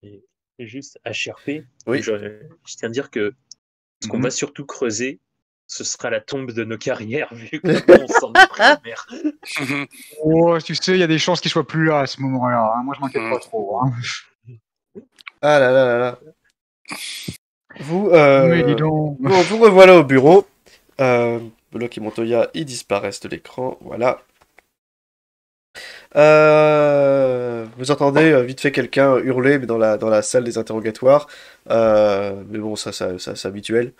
Et juste HRP, Oui. je tiens à dire que ce qu'on va surtout creuser, ce sera la tombe de nos carrières, vu comment on s'en est pris, merde. Oh, tu sais, il y a des chances qu'il soit plus là à ce moment-là. Hein. Moi, je m'inquiète pas trop. Hein. Ah là là là là. Vous, Mais dis donc. vous revoilà au bureau. Bloch et Montoya, ils disparaissent de l'écran. Voilà. Vous entendez vite fait quelqu'un hurler mais dans la salle des interrogatoires. Mais bon, ça c'est habituel.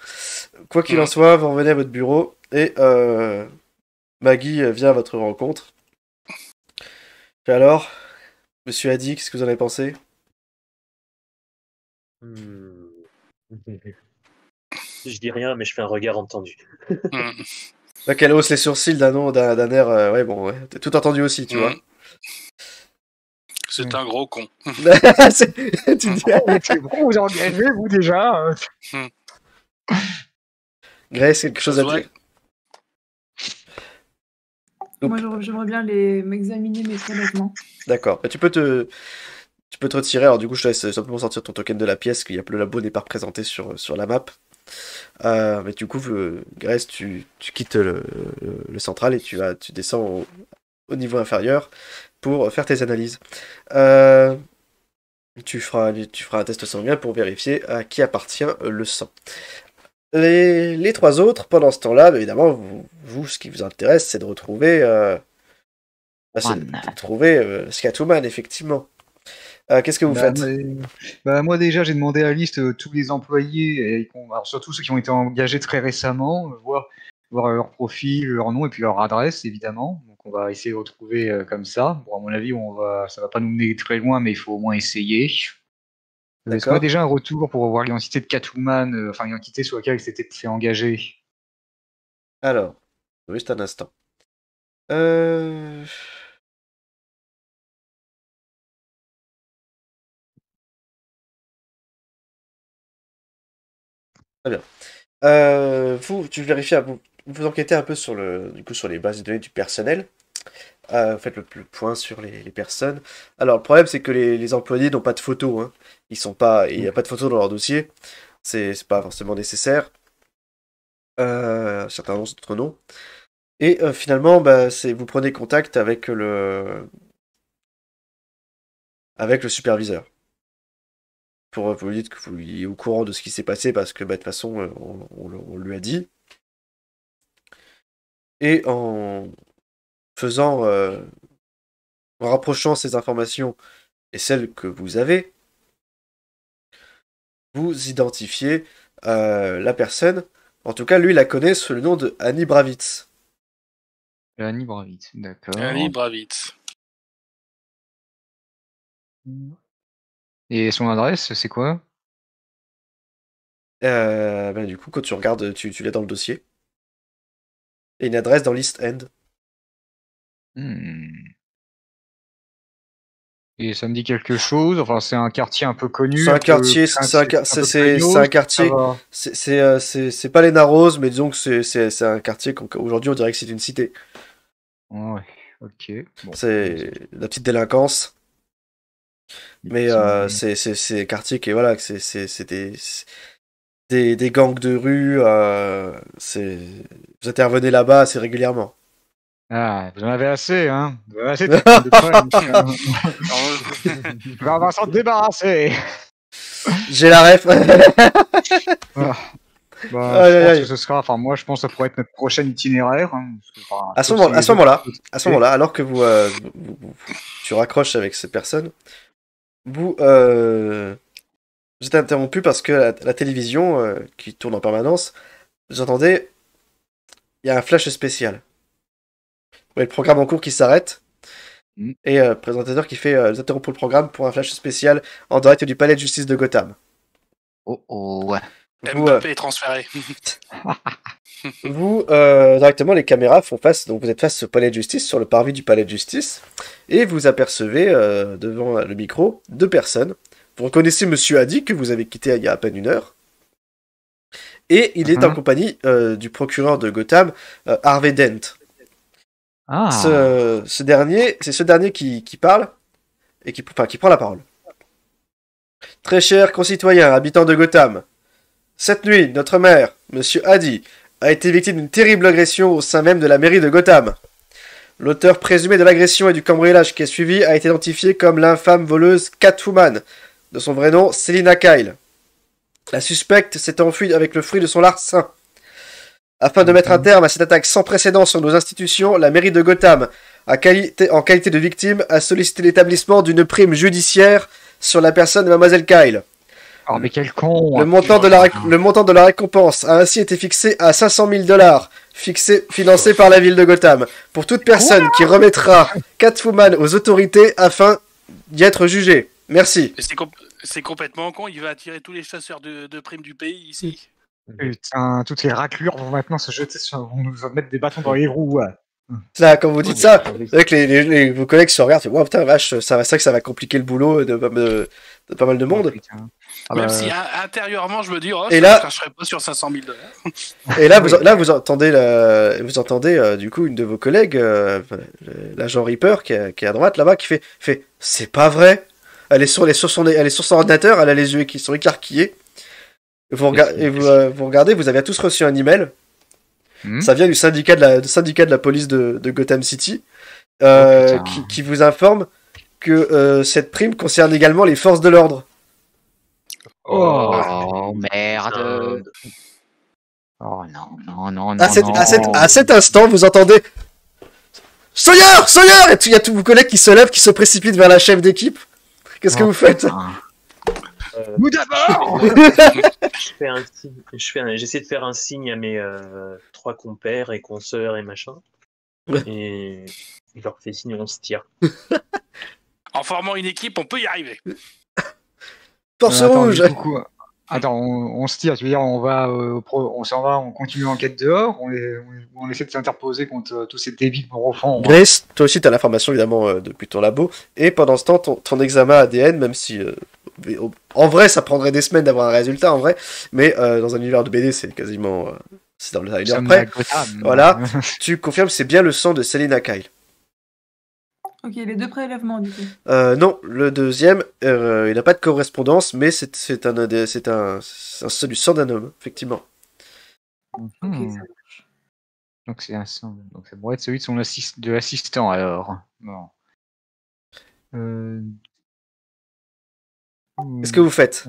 Quoi qu'il en soit, vous revenez à votre bureau et Maggie vient à votre rencontre. Et alors, monsieur Haddy, qu'est-ce que vous en avez pensé? Je dis rien, mais je fais un regard entendu. Là, qu'elle hausse les sourcils d'un air. Ouais, bon, ouais. T'as tout entendu aussi, tu vois. C'est un gros con. Tu dis... Pourquoi vous engagez, vous, déjà Grace, quelque chose à dire? Moi, j'aimerais bien m'examiner mes vêtements. D'accord. Bah, tu peux te retirer. Alors, du coup, je te laisse simplement sortir ton token de la pièce, que le labo n'est pas représenté sur la map. Mais du coup, Grace, tu quittes le central et tu descends au niveau inférieur pour faire tes analyses. Tu feras un test sanguin pour vérifier à qui appartient le sang. Les trois autres, pendant ce temps-là, évidemment, vous, ce qui vous intéresse, c'est de retrouver Scatwoman, effectivement. Qu'est-ce que vous faites? Moi déjà j'ai demandé la liste de tous les employés, alors surtout ceux qui ont été engagés très récemment, voir leur profil, leur nom et puis leur adresse évidemment. Donc on va essayer de retrouver comme ça. Bon à mon avis ça va pas nous mener très loin mais il faut au moins essayer. Est-ce qu'on a déjà un retour pour voir l'identité de Catwoman, enfin l'identité sur laquelle elle s'était fait engager? Alors, juste un instant. Très bien. Tu vérifies, vous enquêtez un peu sur les bases de données du personnel. Vous faites le point sur les personnes. Alors, le problème, c'est que les employés n'ont pas de photos. Hein. Il n'y a pas de photos dans leur dossier. C'est pas forcément nécessaire. Un certain nombre d'autres noms. Et finalement, vous prenez contact avec le superviseur. Pour lui dire que vous êtes au courant de ce qui s'est passé parce que de toute façon, on lui a dit. Et en rapprochant ces informations et celles que vous avez, vous identifiez la personne. En tout cas, lui, la connaît sous le nom de Annie Bravitz. Annie Bravitz, d'accord. Annie Bravitz. Et son adresse, c'est quoi? Du coup, quand tu regardes, tu l'as dans le dossier. Et une adresse dans l'East End. Et ça me dit quelque chose. Enfin, c'est un quartier un peu connu. C'est un quartier, c'est pas les Narrows, mais disons que c'est un quartier qu'aujourd'hui on dirait que c'est une cité. Ouais, ok. Bon, c'est la petite délinquance. Mais c'est un quartier qui est voilà, c'est des gangs de rue. Vous intervenez là-bas assez régulièrement. Ah, vous en avez assez, hein? Vous en avez assez on va s'en débarrasser. J'ai la ref. Je pense que ce sera. Enfin, moi, je pense que ça pourrait être notre prochain itinéraire. Hein, à ce moment-là, alors que tu raccroches avec cette personne, vous êtes interrompu parce que la télévision qui tourne en permanence, vous entendez, il y a un flash spécial. Le programme en cours qui s'arrête. Et le présentateur qui fait nous interrompons le programme pour un flash spécial en direct du palais de justice de Gotham. Ouais. Mbappé est transféré. Vous, directement, les caméras font face, donc vous êtes face au palais de justice, sur le parvis du palais de justice, et vous apercevez devant le micro 2 personnes. Vous reconnaissez Monsieur Haddy, que vous avez quitté il y a à peine 1 heure, et il est en compagnie du procureur de Gotham, Harvey Dent. C'est ce dernier qui parle, et qui prend la parole. Très chers concitoyens, habitants de Gotham, cette nuit, notre maire, Monsieur Haddy, a été victime d'une terrible agression au sein même de la mairie de Gotham. L'auteur présumé de l'agression et du cambriolage qui est suivi a été identifié comme l'infâme voleuse Catwoman, de son vrai nom Selina Kyle. La suspecte s'est enfuie avec le fruit de son larcin. Afin de mettre un terme à cette attaque sans précédent sur nos institutions, la mairie de Gotham, en qualité de victime, a sollicité l'établissement d'une prime judiciaire sur la personne de Mademoiselle Kyle. Oh, mais quel con! Le montant de la récompense a ainsi été fixé à 500 000 $, financé par la ville de Gotham, pour toute personne qui remettra Catwoman aux autorités afin d'y être jugée. Merci. C'est complètement con, il va attirer tous les chasseurs de primes du pays ici. Putain, toutes les raclures vont maintenant se jeter vont nous mettre des bâtons dans les roues. Ouais. Là, quand vous dites ça, avec vos collègues se regardent, wow, putain, vache, c'est vrai que ça va compliquer le boulot de pas mal de monde. Même si intérieurement, je me dis, et je là, ne cracherai pas sur 500 000 $. Et là, vous entendez, du coup une de vos collègues, l'agent Reaper, qui est à droite là-bas, qui fait, c'est pas vrai. Elle est sur son ordinateur, elle a les yeux qui sont écarquillés. Vous regardez, vous avez tous reçu un email. Ça vient du syndicat de la police de Gotham City, qui vous informe que cette prime concerne également les forces de l'ordre. Oh merde! Oh non. À cet instant, vous entendez Sawyer! Et il y a tous vos collègues qui se lèvent, qui se précipitent vers la chef d'équipe. Qu'est-ce que vous faites? Nous d'abord! J'essaie de faire un signe à mes 3 compères et consoeurs et machin. Et je leur fais signe, on se tire. En formant une équipe, on peut y arriver. Force rouge! Attends, on se tire, tu veux dire, on s'en va, on continue l'enquête dehors, on essaie de s'interposer contre tous ces débiles profonds. Grace, toi aussi, tu as l'information évidemment depuis ton labo, et pendant ce temps, ton examen ADN, même si en vrai ça prendrait des semaines d'avoir un résultat en vrai, mais dans un univers de BD, c'est quasiment. C'est dans le trailer après. Voilà, tu confirmes que c'est bien le sang de Selina Kyle. Ok, les 2 prélèvements du coup. Non, le deuxième, il n'a pas de correspondance, mais c'est du sang d'un homme, effectivement. Ok, ça marche. Donc c'est un sang. Donc ça pourrait être celui de l'assistant alors. Bon. Qu'est-ce que vous faites?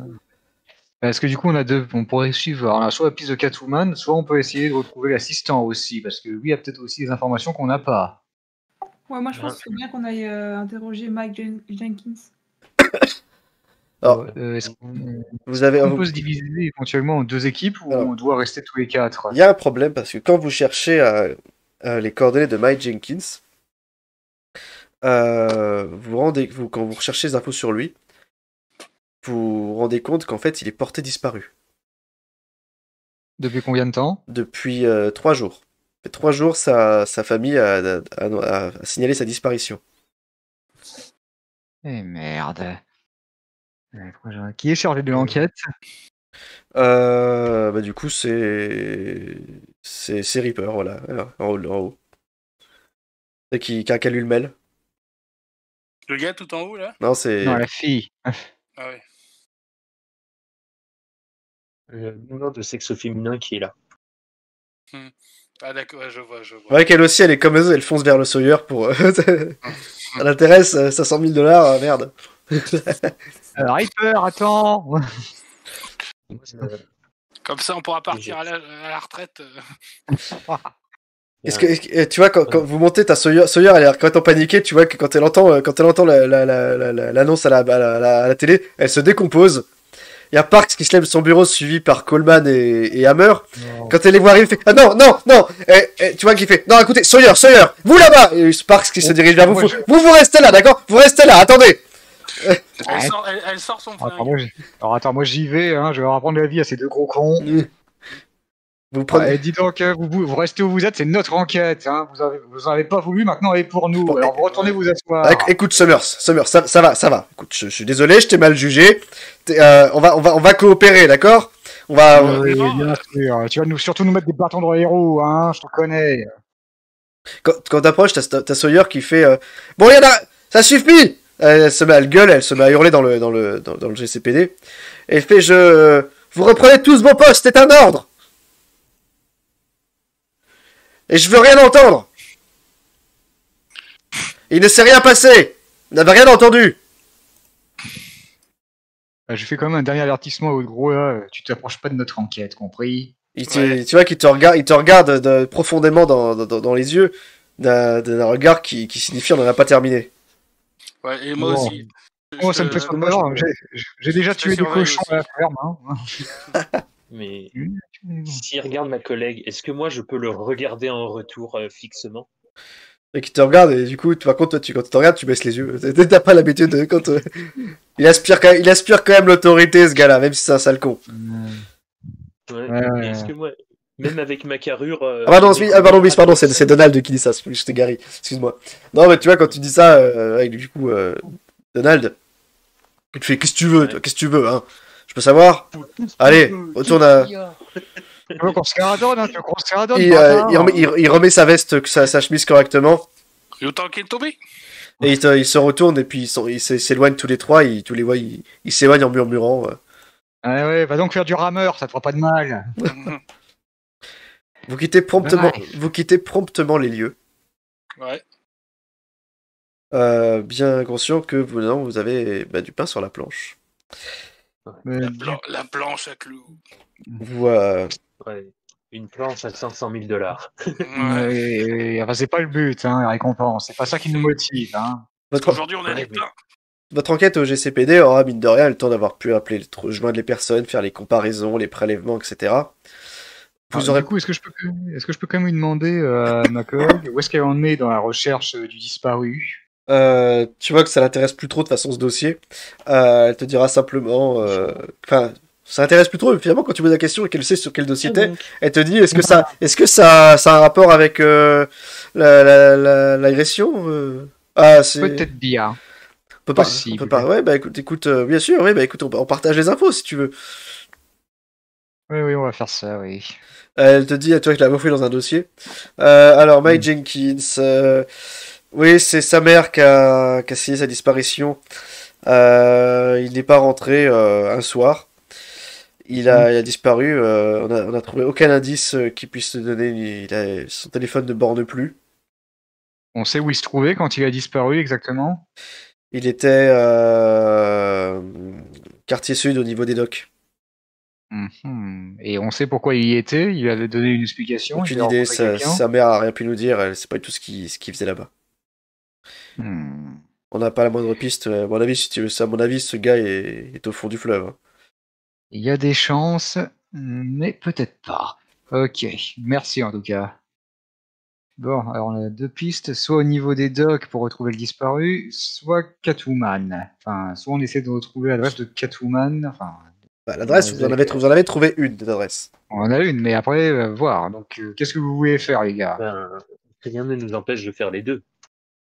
Parce que du coup on pourrait suivre alors, soit la piste de Catwoman, soit on peut essayer de retrouver l'assistant aussi, parce que lui il a peut-être aussi des informations qu'on n'a pas. Ouais, moi je pense qu'il faut bien qu'on aille interroger Mike Jenkins. Alors, est-ce qu'on on peut se diviser éventuellement en 2 équipes ou on doit rester tous les 4? Il y a un problème parce que quand vous cherchez les coordonnées de Mike Jenkins, quand vous recherchez des infos sur lui, vous vous rendez compte qu'en fait il est porté disparu. Depuis combien de temps? Depuis 3 jours. Ça fait 3 jours, sa famille a signalé sa disparition. Eh merde. Qui est chargé de l'enquête? Du coup, c'est Reaper, voilà, en haut. Et qui a lu le mail. Le gars tout en haut là? Non, c'est. Non, la fille. Ah ouais. Le moulin de sexe féminin qui est là. Ah d'accord, ouais, je vois. Ouais, qu'elle aussi, elle est comme eux, elle fonce vers le Sawyer pour. Ça l'intéresse, 500 000 $, merde. Reaper, attends. Comme ça, on pourra partir à la retraite. Est-ce que tu vois quand vous montez, ta Sawyer, elle est complètement paniquée. Tu vois que quand elle entend l'annonce à la télé, elle se décompose. Il y a Parks qui se lève de son bureau suivi par Coleman et Hammer. Non. Quand elle les voit arriver, il fait ah non. Et tu vois qu'il fait non, écoutez, Sawyer, vous là-bas. Et Parks qui se dirige vers vous. Vous restez là, d'accord? Vous restez là, attendez. Elle sort son flingue. Alors attends, moi j'y vais, hein, je vais leur apprendre la vie à ces 2 gros cons. Vous prenez... dis donc, vous restez où vous êtes, c'est notre enquête. Hein. Vous en avez pas voulu, maintenant elle est pour nous. Alors vous retournez vous asseoir. Écoute, Summers, ça va. Écoute, je suis désolé, je t'ai mal jugé. On va coopérer, d'accord? On va. Bien sûr. Tu vas surtout nous mettre des bâtons dans les roues, hein, je te connais. Quand t'approches, t'as Sawyer qui fait bon, ça suffit. Elle se met à gueule, elle se met à hurler dans le GCPD. Et elle fait vous reprenez tous vos postes, c'est un ordre. Et je veux rien entendre. Il ne s'est rien passé. Vous n'avez rien entendu. Je fais quand même un dernier avertissement au gros là. Tu t'approches pas de notre enquête, compris? Tu vois qu'il te regarde profondément dans les yeux d'un regard qui signifie on n'en a pas terminé. Ouais, et moi Bon. aussi. Oh, ça me fait pas peur. J'ai déjà je te tué des surveille cochons aussi. à la ferme. Hein. Mais s'il regarde ma collègue, est-ce que moi je peux le regarder en retour fixement? Et qui te regarde, et du coup, par contre, toi, quand tu te regardes, tu baisses les yeux. T'as pas l'habitude de. Il aspire quand même l'autorité, ce gars-là, même si c'est un sale con. Ouais. Ouais. Est-ce que moi, même avec ma carrure. Pardon, c'est Donald qui dit ça, je t'ai garé, excuse-moi. Non, mais tu vois, quand tu dis ça, avec du coup, Donald, il te fait qu'est-ce que tu veux, toi, qu'est-ce que tu veux, hein? Je peux savoir? Allez, retourne à. Tu veux qu'on se caradonne, hein? Tu veux qu'on se caradonne? Il remet sa veste, sa chemise correctement, You talking to me? et il se retourne, et puis il s'éloigne tous les trois, tu les vois, il s'éloigne en murmurant. Ouais, va donc faire du rameur, ça te fera pas de mal. Vous quittez promptement les lieux. Ouais. Bien conscient que vous avez du pain sur la planche. La planche à clous. Vous, Ouais. Une planche à 500 000 $. Enfin, c'est pas le but, hein, la récompense. C'est pas ça qui nous motive. Hein. Aujourd'hui, on a des pleins. Votre enquête au GCPD aura, mine de rien, le temps d'avoir pu appeler, joindre les personnes, faire les comparaisons, les prélèvements, etc. Du coup, est-ce que je peux quand même lui demander à ma collègue où est-ce qu'elle en est dans la recherche du disparu? Tu vois que ça l'intéresse plus trop de façon ce dossier. Elle te dira simplement... ça l'intéresse plus trop, mais finalement, quand tu poses la question et qu'elle sait sur quel dossier t'es, elle te dit est-ce que ça a un rapport avec l'agression Peut-être bien. On peut pas. Possible. Ouais, écoute, bien sûr, oui, écoute, on partage les infos si tu veux. Oui, on va faire ça, oui. Elle te dit, tu vois que je l'avais fait dans un dossier. Alors, Mike Jenkins, oui, c'est sa mère qui a signé sa disparition. Il n'est pas rentré un soir. Il a disparu. On a trouvé aucun indice qui puisse te donner. Son téléphone ne borne plus. On sait où il se trouvait quand il a disparu exactement? Il était quartier sud au niveau des docks. Et on sait pourquoi il y était? Il avait donné une explication? Aucune idée, sa mère a rien pu nous dire, elle sait pas du tout ce qu'il faisait là-bas. On n'a pas la moindre piste. À mon avis, ce gars est au fond du fleuve. Hein. Il y a des chances, mais peut-être pas. Ok, merci en tout cas. Bon, alors on a deux pistes, soit au niveau des docks pour retrouver le disparu, soit Catwoman. Enfin, soit on essaie de retrouver l'adresse de Catwoman, enfin... l'adresse, vous en avez trouvé une, d'adresse. On en a une, mais après, voir. Donc, qu'est-ce que vous voulez faire, les gars? Rien ne nous empêche de faire les deux.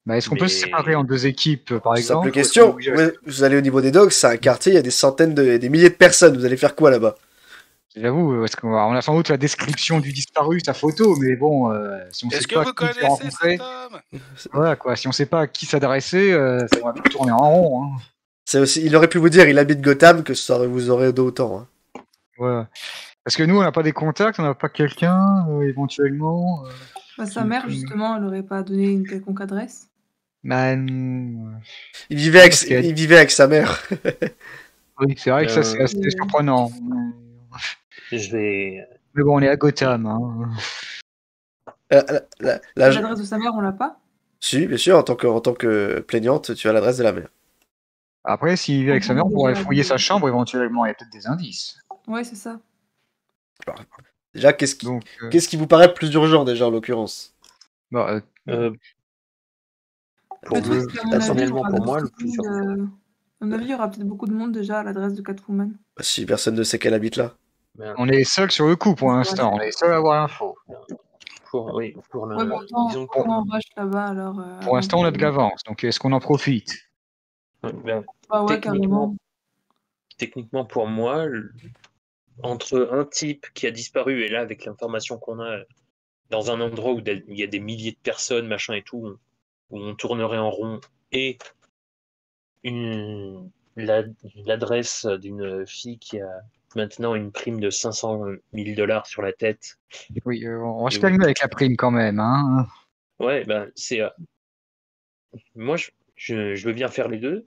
Est-ce qu'on peut se séparer en deux équipes, par exemple? Simple question. Vous allez au niveau des docks, c'est un quartier, il y a des centaines, des milliers de personnes. Vous allez faire quoi là-bas? J'avoue, parce qu'on a sans doute la description du disparu, sa photo, mais bon, si on sait pas qui s'est rencontré, voilà quoi. Si on sait pas à qui s'adresser, ça va vite tourner en rond. Hein. C'est aussi, il aurait pu vous dire, il habite Gotham, que ça vous aurait d'autant. Hein. Ouais. Parce que nous, on n'a pas des contacts, on n'a pas quelqu'un, éventuellement. Sa mère, justement, elle n'aurait pas donné une quelconque adresse. Il vivait avec sa mère. Oui, c'est vrai que ça, c'est assez surprenant. Mais bon, on est à Gotham. Hein. L'adresse de sa mère, on l'a pas? Si, bien sûr, en tant que plaignante, tu as l'adresse de la mère. Après, s'il vit avec sa mère, on pourrait fouiller sa chambre éventuellement, il y a peut-être des indices. Ouais, c'est ça. Déjà, qu'est-ce qui vous paraît plus urgent, déjà, en l'occurrence? Personnellement, pour moi, le plus urgent. À mon avis, il y aura peut-être beaucoup de monde déjà à l'adresse de Catwoman. Si personne ne sait qu'elle habite là. On est seul sur le coup pour l'instant, on est seul à avoir l'info. Pour on rush là-bas, alors... Pour l'instant, on a de l'avance, donc est-ce qu'on en profite? Techniquement, pour moi, entre un type qui a disparu et là, avec l'information qu'on a, dans un endroit où il y a des milliers de personnes, machin et tout, où on tournerait en rond, et l'adresse d'une fille qui a maintenant une prime de 500 000 $ sur la tête. Oui, on va se Et calmer oui. avec la prime quand même. Hein. Ouais, ben, c'est. Moi, je veux bien faire les deux.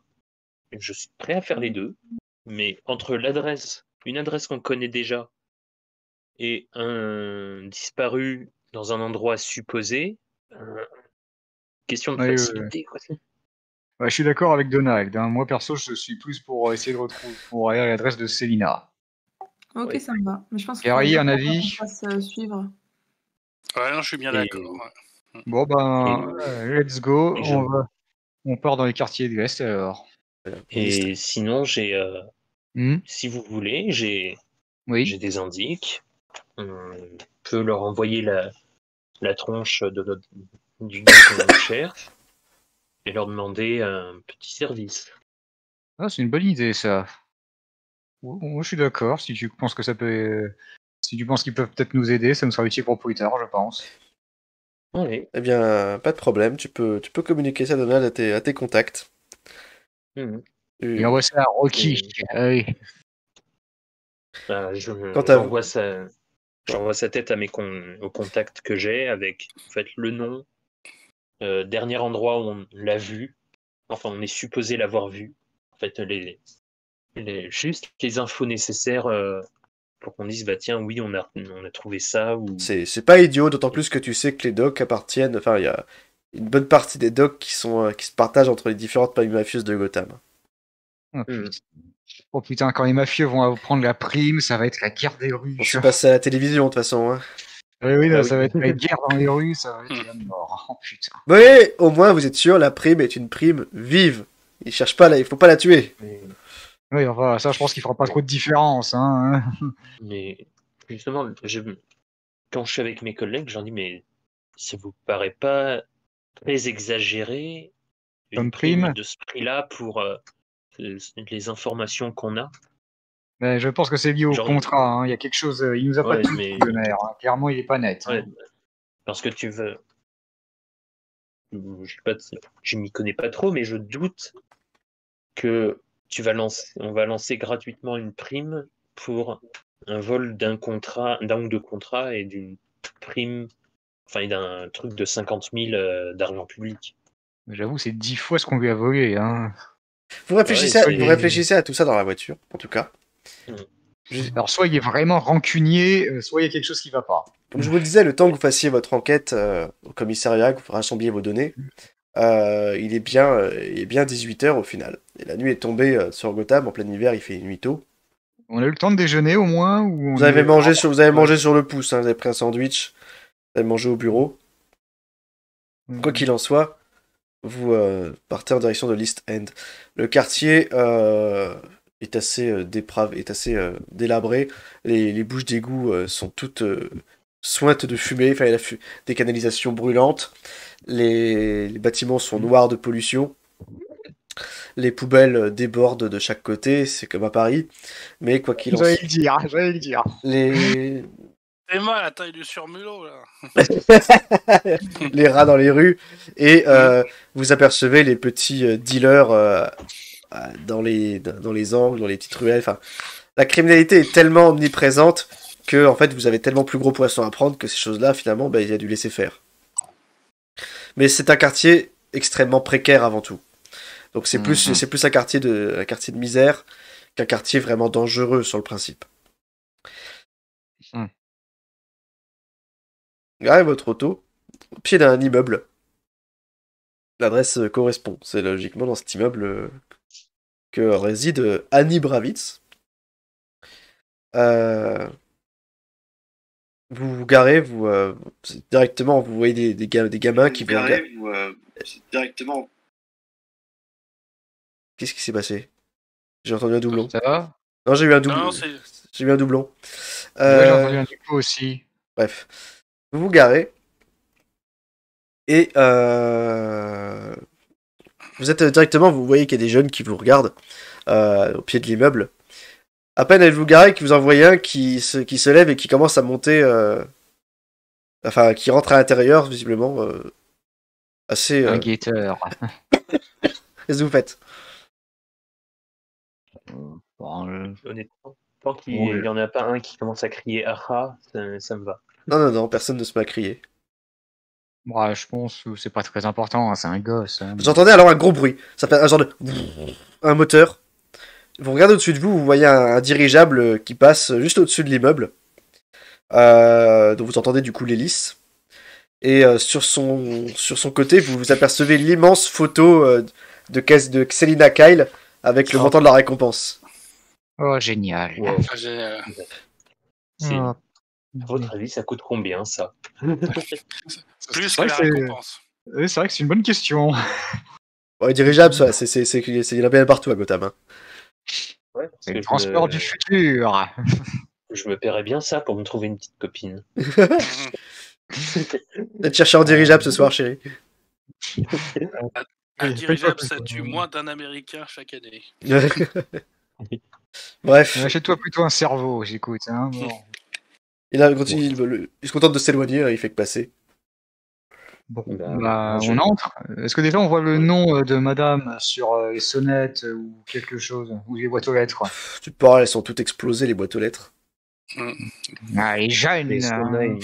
Je suis prêt à faire les deux. Mais entre une adresse qu'on connaît déjà, et un disparu dans un endroit supposé, question de Oui, facilité, quoi. ouais, je suis d'accord avec Donald. Hein. Moi, perso, je suis plus pour essayer de retrouver pour aller à l'adresse de Célina. Ok, Ouais. ça me va. Mais je pense qu'il Gary, faudrait un qu'on avis? fasse suivre. Ouais, non, je suis bien Et, d'accord. Ouais. Bon, ben, let's go. et je- On part dans les quartiers de l'Est alors. et sinon, Hmm, si vous voulez, j'ai oui. des indices. On peut leur envoyer la tronche du gars qu'on cherche et leur demander un petit service. Ah, c'est une bonne idée, ça. Moi, je suis d'accord. Si tu penses que ça peut, si tu penses qu'ils peuvent peut-être nous aider, ça nous sera utile pour plus tard, je pense. Allez. Eh bien, pas de problème, tu peux communiquer ça, Donald, à tes contacts. Mhm. Et envoie ça à Rocky. Et, Ah oui. bah, Quant à vous, j'envoie sa tête aux contacts que j'ai avec en fait, le nom, dernier endroit où on l'a vu, enfin on est supposé l'avoir vu. En fait, juste les infos nécessaires pour qu'on dise bah tiens oui on a trouvé ça ou c'est pas idiot, d'autant plus que tu sais que les docks appartiennent. Enfin, il y a une bonne partie des docks qui se partagent entre les différentes familles mafieuses de Gotham. Oh, Mhm. putain. Oh, putain, quand les mafieux vont prendre la prime, ça va être la guerre des rues. On s'est passé à la télévision de toute façon. Hein. Oui, oui, Bah non, oui. ça va être la guerre dans les rues, ça va être la mort. Oh putain. Mais au moins, vous êtes sûr, la prime est une prime vive. Il cherche pas, il faut pas la tuer. Oui, enfin, ça, je pense qu'il fera pas trop de différence. Hein. Mais justement quand je suis avec mes collègues j'en dis mais ça vous paraît pas très exagéré une Comme prime prime, de ce prix-là pour les informations qu'on a. mais je pense que c'est lié au Genre, contrat. Hein. Il y a quelque chose. Il nous a pas ouais, tout mais dit, le maire. Hein. Clairement, il est pas net. ouais, Hein. parce que je sais pas, je m'y connais pas trop, mais je doute que on va lancer gratuitement une prime pour un vol d'un ou deux contrats et d'une prime, enfin d'un truc de 50 000 d'argent public. J'avoue, c'est 10 fois ce qu'on lui a volé. Hein. Vous Ouais, vous réfléchissez à tout ça dans la voiture, en tout cas. Alors, soit il est vraiment rancunier, soit il y a quelque chose qui va pas. Comme je vous le disais, le temps que vous fassiez votre enquête au commissariat, que vous rassembliez vos données, il est bien 18h au final. Et la nuit est tombée sur Gotham, en plein hiver, il fait nuit tôt. On a eu le temps de déjeuner au moins ou Vous avez mangé sur le pouce, hein, vous avez pris un sandwich, vous avez mangé au bureau. Quoi qu'il en soit, vous partez en direction de l'East End. Le quartier est assez dépravé, est assez délabré. Les bouches d'égout sont toutes sointes de fumée, enfin, il y a des canalisations brûlantes. Les bâtiments sont noirs de pollution. Les poubelles débordent de chaque côté, c'est comme à Paris. Mais quoi qu'il en J'allais soit, le dire. les... C'est mal la taille du surmulot là. les rats dans les rues, et vous apercevez les petits dealers dans les angles, dans les petites ruelles. Enfin, la criminalité est tellement omniprésente que en fait vous avez tellement plus gros poissons à prendre que ces choses-là finalement il y a du laisser faire. Mais c'est un quartier extrêmement précaire avant tout. Donc c'est plus un quartier de misère qu'un quartier vraiment dangereux sur le principe. Garez votre auto au pied d'un immeuble. L'adresse correspond. C'est logiquement dans cet immeuble que réside Annie Bravitz. Vous vous garez, directement, vous voyez des gamins qui vous regardent. Directement. Qu'est-ce qui s'est passé? J'ai entendu un doublon. Ça va? Non, j'ai eu un doublon. Non, J'ai eu un doublon. Ouais, j'ai entendu un écho aussi. Bref. Vous vous garez. Et vous êtes directement, vous voyez qu'il y a des jeunes qui vous regardent au pied de l'immeuble. À peine êtes-vous garé que vous en voyez un qui se lève et qui commence à monter, enfin qui rentre à l'intérieur visiblement assez. Un guetteur. Qu'est-ce que vous faites? Bon, Honnêtement. Tant qu'il Ouais. n'y en a pas un qui commence à crier aha, ça me va. Non, personne ne se met à crier. ouais, je pense que c'est pas très important, hein, c'est un gosse. Hein. Vous entendez alors un gros bruit. Ça fait un genre de... un moteur. Vous regardez au-dessus de vous, vous voyez un dirigeable qui passe juste au-dessus de l'immeuble. Donc vous entendez du coup l'hélice. Et sur son côté, vous apercevez l'immense photo de Selina Kyle avec le montant de la récompense. Oh, génial. Wow. Enfin, j'ai, C'est- Oh. À votre avis, ça coûte combien, ça? plus C'est que vrai la que c'est- récompense. Oui, c'est vrai que c'est une bonne question. Bon, les dirigeables, ça, il y en a bien partout à Gotham. Hein. Ouais, parce C'est que le transport du futur. je me paierais bien ça pour me trouver une petite copine. Peut-être chercher en dirigeable ce soir, chérie. Un Oui, dirigeable, fais-toi ça plaisir. tue moins d'un Américain chaque année. Bref, Achète-toi plutôt un cerveau, j'écoute. Hein, bon. il se contente de s'éloigner, il fait que passer. Bon, Bah, bah, je- on entre. Est-ce que déjà on voit le nom de madame sur les sonnettes ou quelque chose, ou les boîtes aux lettres? Tu parles, elles sont toutes explosées, les boîtes aux lettres. Ah, les jeunes. Est-ce qu'on a hein.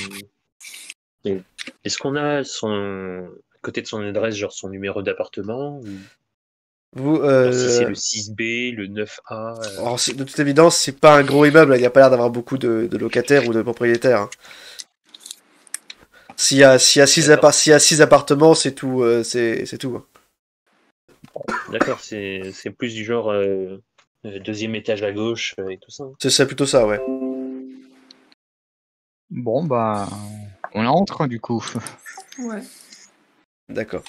Est-ce qu'on a à côté de son adresse, genre son numéro d'appartement ou Vous, genre si c'est le 6B, le 9A alors, de toute évidence, c'est pas un gros immeuble, il n'y a pas l'air d'avoir beaucoup de locataires ou de propriétaires. Hein. S'il y a 6 appartements, c'est tout. C'est tout. Hein. D'accord, c'est plus du genre deuxième étage à gauche et tout ça. C'est plutôt ça, ouais. Bon, bah, on entre du coup. Ouais. D'accord.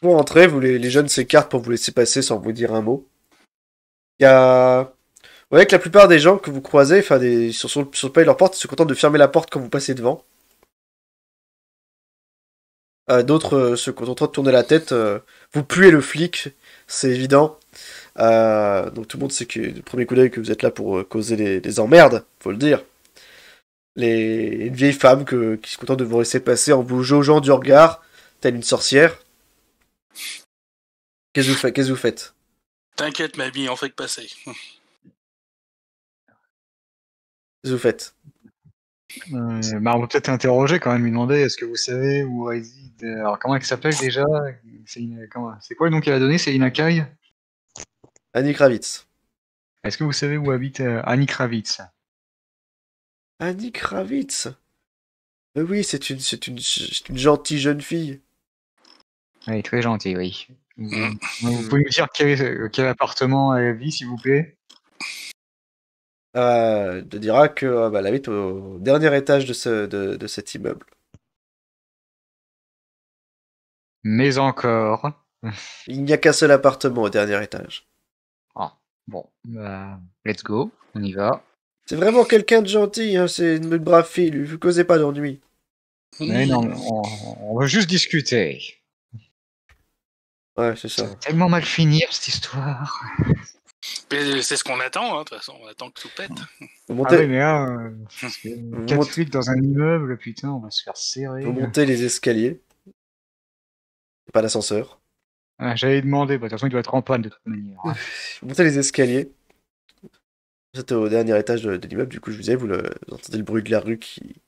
Pour entrer, les jeunes s'écartent pour vous laisser passer sans vous dire un mot. Il y a... Vous voyez que la plupart des gens que vous croisez, enfin, sur le pas de leur porte, se contentent de fermer la porte quand vous passez devant. D'autres se contentent de tourner la tête. Vous puez le flic, c'est évident. Donc tout le monde sait que, du premier coup d'œil, que vous êtes là pour causer des emmerdes, faut le dire. Une vieille femme qui se contente de vous laisser passer en vous jaugeant du regard, telle une sorcière. Qu'est-ce que vous faites? T'inquiète, mamie, on fait que passer. Qu'est-ce que vous faites? Bah, on peut peut-être interroger quand même, lui demander est-ce que vous savez où réside. Alors, comment elle s'appelle déjà? C'est quoi le nom qu'elle a donné? C'est Inakai? Annie Kravitz. Est-ce que vous savez où habite Annie Kravitz? Annie Kravitz. Oui, c'est une gentille jeune fille. Elle est très gentille, oui. Vous pouvez nous dire quel appartement elle vit, s'il vous plaît? Te dira que elle habite au dernier étage de cet immeuble. Mais encore. Il n'y a qu'un seul appartement au dernier étage. Ah, bon, bah, let's go, on y va. C'est vraiment quelqu'un de gentil, hein, c'est une brave fille, lui causez pas d'ennui. Mais non, on veut juste discuter. Ouais, c'est Ça ça. va tellement mal finir, cette histoire. Mais c'est ce qu'on attend, hein, de toute façon, on attend que tout pète. Vous Ah montez, ouais, mais là, vous 4 montez- flics dans un immeuble, putain, on va se faire serrer. vous montez les escaliers. C'est pas d'ascenseur. Ah, j'allais demander, bah, de toute façon, il doit être en panne de toute manière. Hein. Vous montez les escaliers. Vous êtes au dernier étage de l'immeuble, du coup, je vous disais, vous entendez le bruit de la rue qui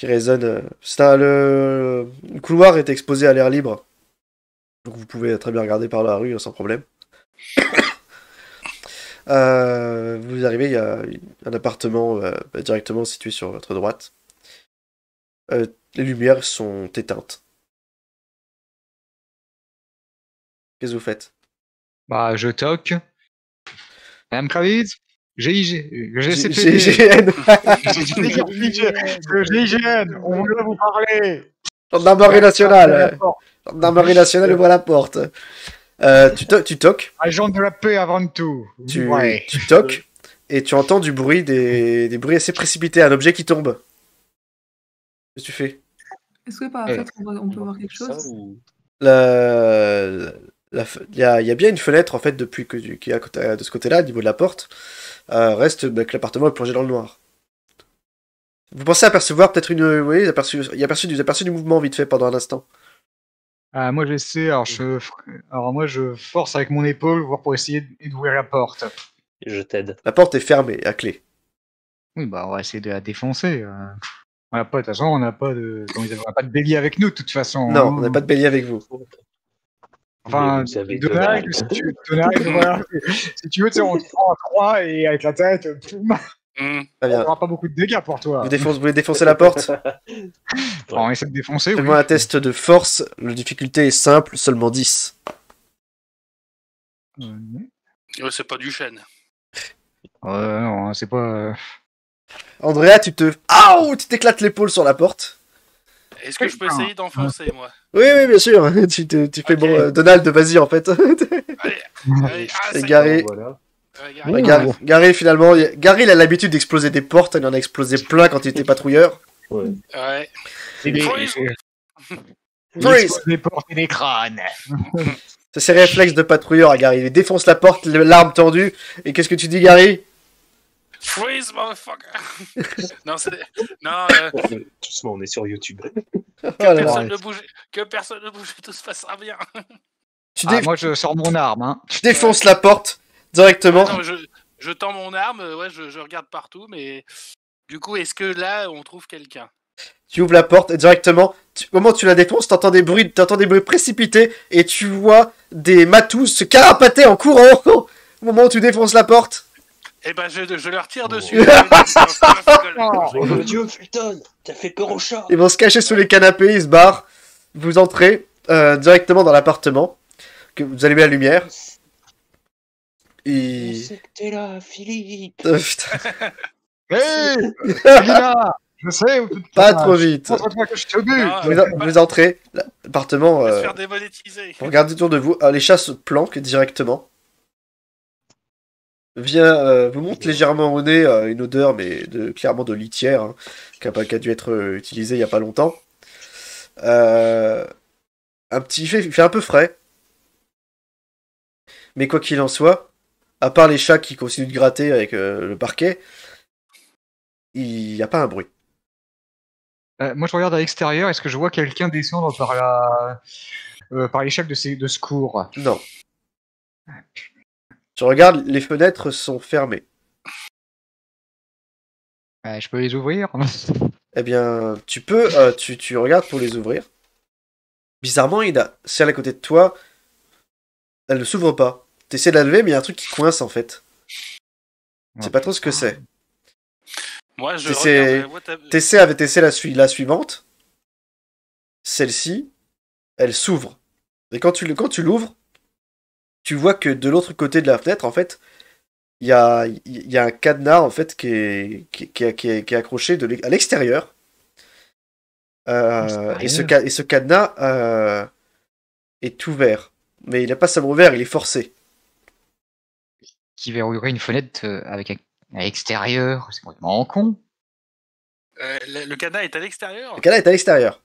résonne. Le couloir est exposé à l'air libre. Donc vous pouvez très bien regarder par la rue sans problème. Vous arrivez, il y a un appartement directement situé sur votre droite. Les lumières sont éteintes. Qu'est-ce que vous faites? Bah, je toque. Madame Kravitz, GCPD. GIGN. GIGN, on veut vous parler. Gendarmerie nationale. Gendarmerie nationale ouvre la porte. Tu toques. Agent de la paix avant tout. Ouais. Tu toques et tu entends du bruit, des bruits assez précipités, un objet qui tombe. Qu'est-ce que tu fais? Est-ce que par la fenêtre, on peut voir quelque Ça, chose? ou- Il y a bien une fenêtre en fait qui est à côté, de ce côté-là, au niveau de la porte. Reste que l'appartement est plongé dans le noir. Vous pensez apercevoir peut-être une. Oui, vous avez aperçu du mouvement vite fait pendant un instant. Ah, moi j'essaie, alors moi je force avec mon épaule, voir pour essayer d'ouvrir la porte. Je t'aide. La porte est fermée à clé. Oui, bah on va essayer de la défoncer. On n'a pas, de toute façon, on n'a pas de, on n'a pas de bélier avec nous de toute façon. Non, hein. on n'a pas de bélier avec vous. Enfin, Mais vous avez Donald, voilà, si tu veux, tu sais, on te prend à 3 et avec la tête, poum, Hmm. Très on bien. aura pas beaucoup de dégâts pour toi. Vous voulez défoncer la porte? On essaie de défoncer, oui. Fais-moi un test de force. La difficulté est simple, seulement 10. C'est pas du chêne. Non, c'est pas. Andrea, tu t'éclates l'épaule sur la porte. Est-ce que je peux essayer d'enfoncer, moi? Oui, bien sûr. Tu fais Ok. bon, Donald, vas-y en fait. Allez, Et Gary, Voilà. Gary, finalement, Gary il a l'habitude d'exploser des portes. Il en a explosé plein quand il était patrouilleur. Ouais. Ouais. Freeze. Freeze. Les portes et les crânes. C'est ses réflexes de patrouilleur à Gary. Il défonce la porte, l'arme tendue. Et qu'est-ce que tu dis, Gary? Freeze, motherfucker. Non, Doucement, on est sur YouTube. Oh là là. que personne ne bouge, tout se passera bien. Moi je sors mon arme. Hein. Tu défonces la porte directement. Non, je tends mon arme, ouais, je regarde partout, mais du coup, est-ce que là, on trouve quelqu'un? Tu ouvres la porte et directement, comment tu la défonces, t'entends des bruits précipités et tu vois des matous se carapater en courant au moment où tu défonces la porte. Eh ben, je leur tire dessus. Oh mon dieu, Fulton, t'as fait peur au chat. Ils vont se cacher sous les canapés, ils se barrent. Vous entrez directement dans l'appartement, que vous allumez la lumière. Je sais que t'es là, Philippe. Putain. Hé Lina, je sais où tu te Pas caches. trop vite. Montre-moi que je te bute. Non, Vous entrez, l'appartement, on va se faire démonétiser. vous regardez autour de vous, les chats se planquent directement. Vous monte légèrement au nez une odeur, mais clairement de litière, hein, qui a dû être utilisée il y a pas longtemps. Il fait un peu frais. Mais quoi qu'il en soit, à part les chats qui continuent de gratter avec le parquet, il n'y a pas un bruit. Moi je regarde à l'extérieur, est-ce que je vois quelqu'un descendre par l'échelle de secours? Non. Tu regardes, les fenêtres sont fermées. Je peux les ouvrir? Eh bien, tu peux, tu regardes pour les ouvrir. Bizarrement, celle à côté de toi, elle ne s'ouvre pas. T'essaies de la lever, mais il y a un truc qui coince en fait. Je sais pas trop ce que c'est. Moi, je T'essaies la suivante. Celle-ci, elle s'ouvre. Et quand tu l'ouvres, tu vois que de l'autre côté de la fenêtre, en fait, il y a un cadenas en fait qui est accroché à l'extérieur. Et ce cadenas est ouvert. Mais il n'est pas seulement ouvert, il est forcé. Qui verrouillerait une fenêtre à l'extérieur? C'est complètement con. le cadenas est à l'extérieur. Le cadenas est à l'extérieur.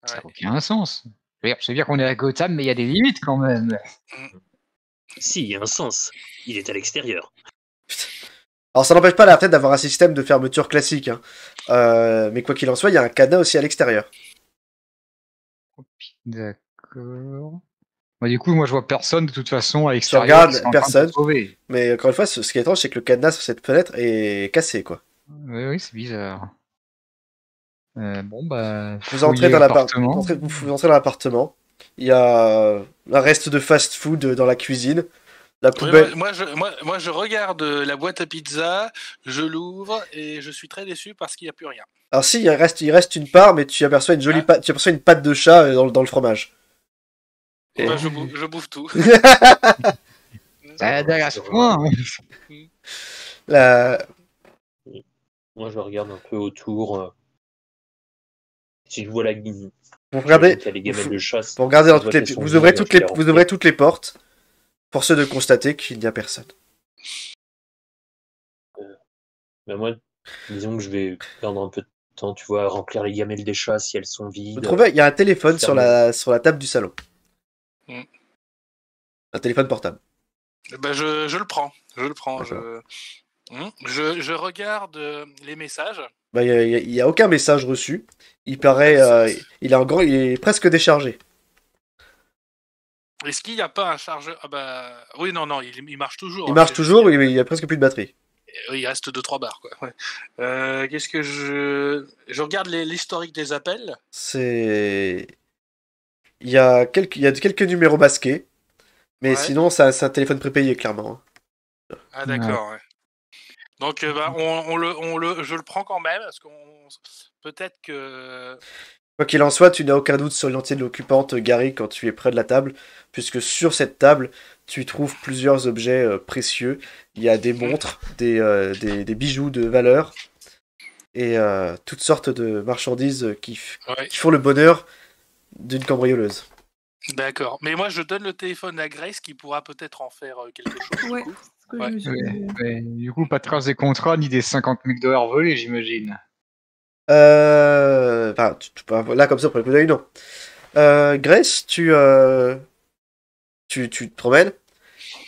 Ça n'a aucun sens. Je veux dire qu'on est à Gotham, mais il y a des limites quand même. Si, il y a un sens. Il est à l'extérieur. Alors ça n'empêche pas la fenêtre d'avoir un système de fermeture classique. Hein. Mais quoi qu'il en soit, il y a un cadenas aussi à l'extérieur. D'accord. Du coup, moi je vois personne de toute façon à Tu l'extérieur. regardes personne. Mais encore une fois, ce qui est étrange, c'est que le cadenas sur cette fenêtre est cassé, quoi. Oui, c'est bizarre. Vous entrez dans l'appartement. Vous entrez dans l'appartement. Il y a un reste de fast-food dans la cuisine. La poubelle. Oui, moi, je regarde la boîte à pizza, je l'ouvre et je suis très déçu parce qu'il n'y a plus rien. Alors si, il reste une part, mais tu aperçois une jolie patte, tu aperçois une patte de chat dans le fromage. Et... Je bouffe tout. À ce point. Moi, je regarde un peu autour. Si je vois la guine. Vous regardez. Les gamelles de chasse. Vous regardez vous ouvrez toutes les portes. Force de constater qu'il n'y a personne. Ben moi, disons que je vais perdre un peu de temps, tu vois, à remplir les gamelles des chats si elles sont vides. Vous trouvez, il y a un téléphone sur la table du salon. Un téléphone portable. Ben je le prends. Je regarde les messages. Il y a aucun message reçu. Il paraît, il est presque déchargé. Est-ce qu'il n'y a pas un chargeur? Ah bah oui, non, il marche toujours. Il marche toujours, il y a presque plus de batterie. Oui, il reste 2-3 barres, quoi. Ouais. Qu'est-ce que je regarde l'historique des appels. C'est... Il y a quelques numéros masqués, mais Ouais. sinon, c'est un téléphone prépayé, clairement. Ah d'accord. Ouais. Donc je le prends quand même parce qu'on peut-être que. Quoi qu'il en soit, tu n'as aucun doute sur l'identité de l'occupante, Gary, quand tu es près de la table, puisque sur cette table, tu trouves plusieurs objets précieux. Il y a des montres, des bijoux de valeur, et toutes sortes de marchandises qui font le bonheur d'une cambrioleuse. D'accord. Mais moi, je donne le téléphone à Grace qui pourra peut-être en faire quelque chose. Ouais. Du coup, pas de trace des contrats ni des 50 000 $ volés, j'imagine. Enfin, là, comme ça, pour le coup d'œil, non. Grace, tu te promènes.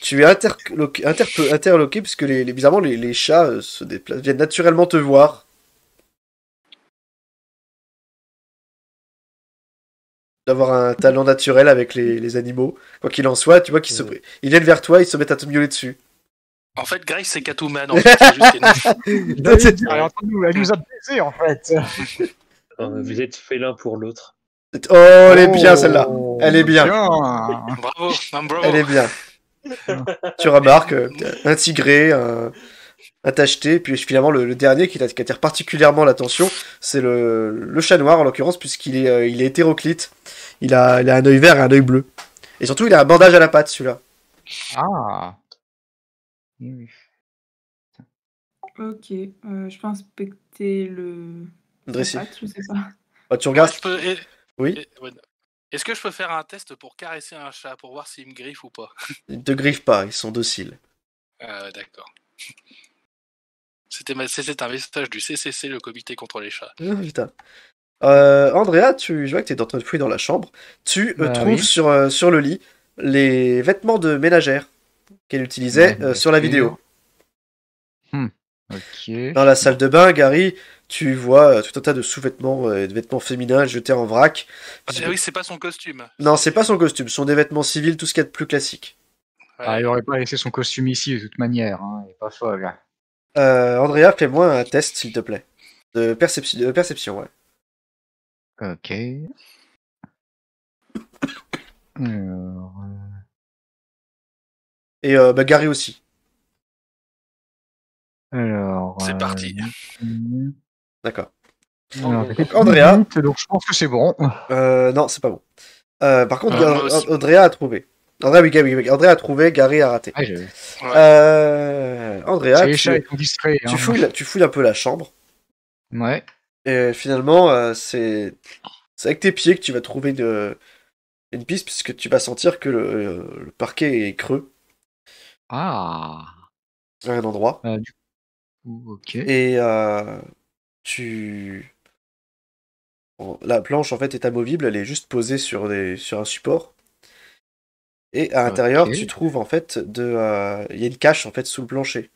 Tu es interloqué puisque bizarrement, les chats se déplacent, viennent naturellement te voir. D'avoir un talent naturel avec les animaux. Quoi qu'il en soit, tu vois qu'ils ils viennent vers toi, ils se mettent à te miauler dessus. En fait, Grace, c'est Catwoman. En fait. C'est juste elle nous a baisé, en fait. Vous êtes félin pour l'autre. Oh, elle est bien, celle-là. Elle est bien. Bravo. Elle est bien. Tu remarques un tigré, un tacheté, puis finalement le dernier qui attire particulièrement l'attention, c'est le chat noir en l'occurrence, puisqu'il est hétéroclite. Il a un œil vert et un œil bleu. Et surtout, il a un bandage à la patte, celui-là. Ah. Ok, je peux inspecter le. Dressé. Je sais pas. Oh, tu regardes. Oui. Est-ce que je peux faire un test pour caresser un chat pour voir s'il me griffe ou pas? Ils ne te griffent pas, ils sont dociles. Ah, d'accord. C'était un message du CCC, le comité contre les chats. Oh, putain. Andrea, je vois que tu es en train de fouiller dans la chambre. Tu trouves sur le lit les vêtements de ménagère qu'elle utilisait sur la vidéo. Ok. Dans la salle de bain, Gary, tu vois tout un tas de sous-vêtements et de vêtements féminins jetés en vrac. Oui, c'est pas son costume. Non, c'est pas son costume, ce sont des vêtements civils, tout ce qu'il y a de plus classique. Ouais. Ah, il aurait pas laissé son costume ici de toute manière, hein. Il est pas folle. Andrea, fais-moi un test, s'il te plaît. De perception, ouais. Ok. Alors... Et Gary aussi. Alors... C'est parti. D'accord. Alors, Andrea... Donc je pense que c'est bon. Non, c'est pas bon. Par contre, Andrea a trouvé. Andrea a trouvé, Gary a raté. Andrea, tu fouilles un peu la chambre. Ouais. Et finalement, c'est avec tes pieds que tu vas trouver une piste, puisque tu vas sentir que le parquet est creux. Ah. À un endroit. Du coup, ok. Et la planche en fait est amovible, elle est juste posée sur un support. Et à l'intérieur, tu trouves en fait il y a une cache en fait sous le plancher.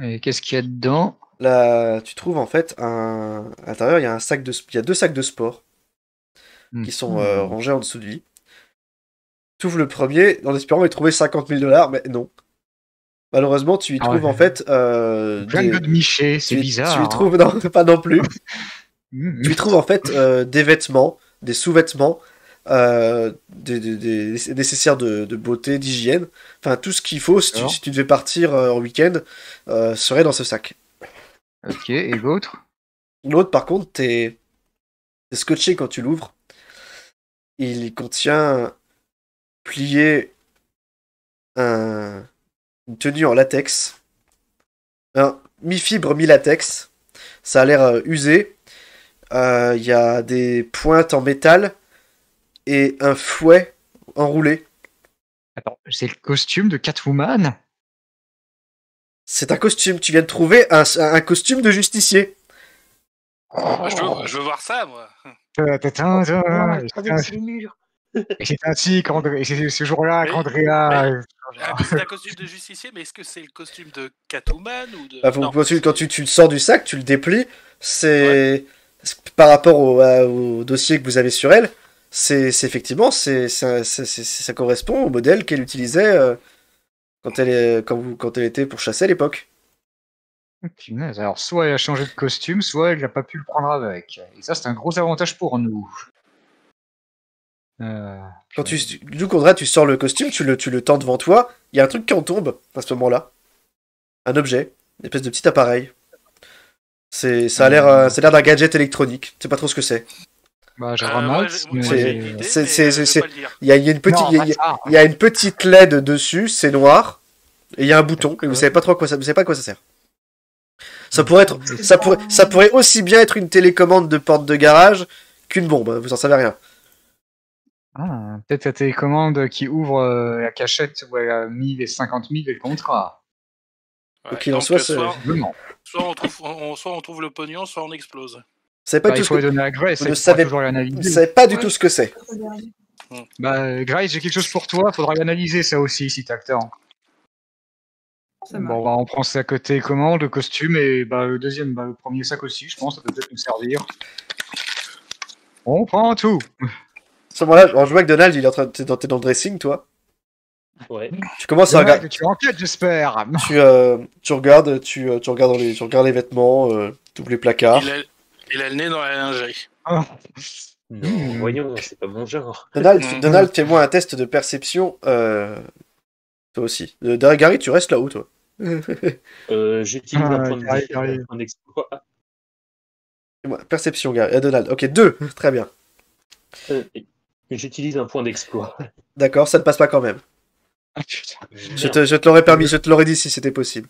Et qu'est-ce qu'il y a dedans? Là, tu trouves en fait à l'intérieur, il y a il y a 2 sacs de sport qui sont rangés en dessous du lit. Tu ouvres le premier en espérant y trouver 50 000 $, mais non. Malheureusement, tu y trouves en fait plein de michets, c'est bizarre. Tu y trouves non, pas non plus. Tu y trouves en fait des vêtements, des sous-vêtements, des nécessaires de beauté, d'hygiène. Enfin, tout ce qu'il faut si tu devais partir en week-end serait dans ce sac. Ok, et l'autre? L'autre, par contre, t'es scotché quand tu l'ouvres. Il contient plié une tenue en latex. Mi-fibre, mi-latex. Ça a l'air usé. Il y a des pointes en métal et un fouet enroulé. Attends, c'est le costume de Catwoman? C'est un costume. Tu viens de trouver un costume de justicier. Je veux voir ça, moi. Et c'est ainsi qu'André, et c'est ce jour-là qu'Andrea. C'est un costume de justicier, mais est-ce que c'est le costume de Catwoman ou de... Quand tu le sors du sac, tu le déplies. C'est par rapport au dossier que vous avez sur elle, effectivement, ça correspond au modèle qu'elle utilisait quand elle était pour chasser à l'époque. Punaise, alors soit elle a changé de costume, soit elle n'a pas pu le prendre avec. Et ça, c'est un gros avantage pour nous. Du coup, Conrad, tu sors le costume, tu le tends devant toi, il y a un truc qui en tombe à ce moment-là. Un objet, une espèce de petit appareil. Ça a l'air d'un gadget électronique, tu sais pas trop ce que c'est. Bah, je ramasse. moi, j'ai une idée, mais je vais pas le dire. Il y a une petite LED dessus, c'est noir, et il y a un bouton, et vous savez pas trop à quoi ça sert. Ça pourrait aussi bien être une télécommande de porte de garage qu'une bombe, hein, vous en savez rien. Ah, peut-être la télécommande qui ouvre la cachette où elle a mis les 50 000 et le contrat. Quoi qu'il en soit, soit on trouve le pognon, soit on explose. Il faut donner à Grace. Vous ne savez pas du tout ce que c'est. Bah, Grace, j'ai quelque chose pour toi, faudra l'analyser ça aussi si t'as le temps. Bon, bah, on prend ça côté commande, le costume, et bah, le deuxième, le premier sac aussi, je pense, ça peut peut-être nous servir. On prend tout. À ce moment-là, je vois que Donald, t'es dans le dressing, toi. Ouais. Tu commences à regarder. Tu enquêtes, j'espère. Tu regardes les vêtements, tous les placards. Il a le nez dans la lingerie. Non, voyons, c'est pas mon genre. Donald, fais-moi un test de perception. Toi aussi. Derrière Gary, tu restes là-haut, toi. J'utilise un point d'exploit. Perception, Gary. Donald. Ok, 2. Très bien. J'utilise un point d'exploit. D'accord, ça ne passe pas quand même. Je te l'aurais permis, je te l'aurais dit si c'était possible.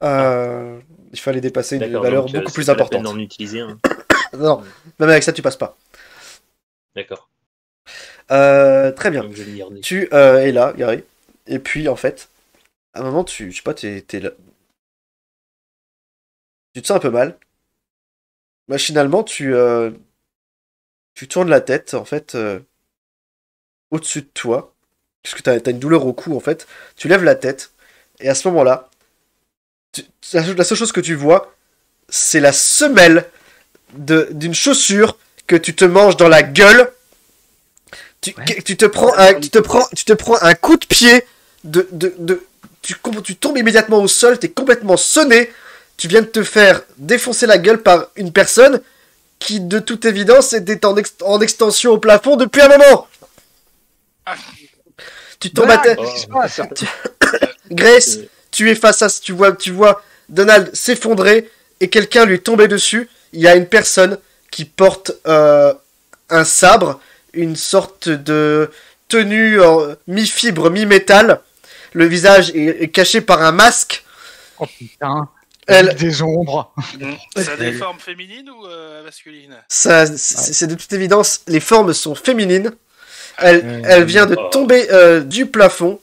Il fallait dépasser une valeur beaucoup plus importante. C'est pas la peine d'en utiliser un. Non, même avec ça, tu passes pas. D'accord. Très bien. Tu es là, Gary. Et puis, en fait, à un moment, je sais pas, t'es là. Tu te sens un peu mal. Machinalement, tu tournes la tête, en fait, au-dessus de toi. Parce que t'as une douleur au cou, en fait. Tu lèves la tête. Et à ce moment-là, la seule chose que tu vois, c'est la semelle d'une chaussure que tu te manges dans la gueule. Tu te prends un coup de pied tu tombes immédiatement au sol, t'es complètement sonné, tu viens de te faire défoncer la gueule par une personne qui, de toute évidence, était en extension au plafond depuis un moment. Tu tombes à terre. Grace, tu es face à... Tu vois Donald s'effondrer et quelqu'un lui tomber dessus. Il y a une personne qui porte un sabre, une sorte de tenue mi-fibre, mi-métal. Le visage est caché par un masque. Oh putain. Des ombres. Ça a des formes féminines ou masculines? C'est de toute évidence, les formes sont féminines. Elle vient de tomber du plafond.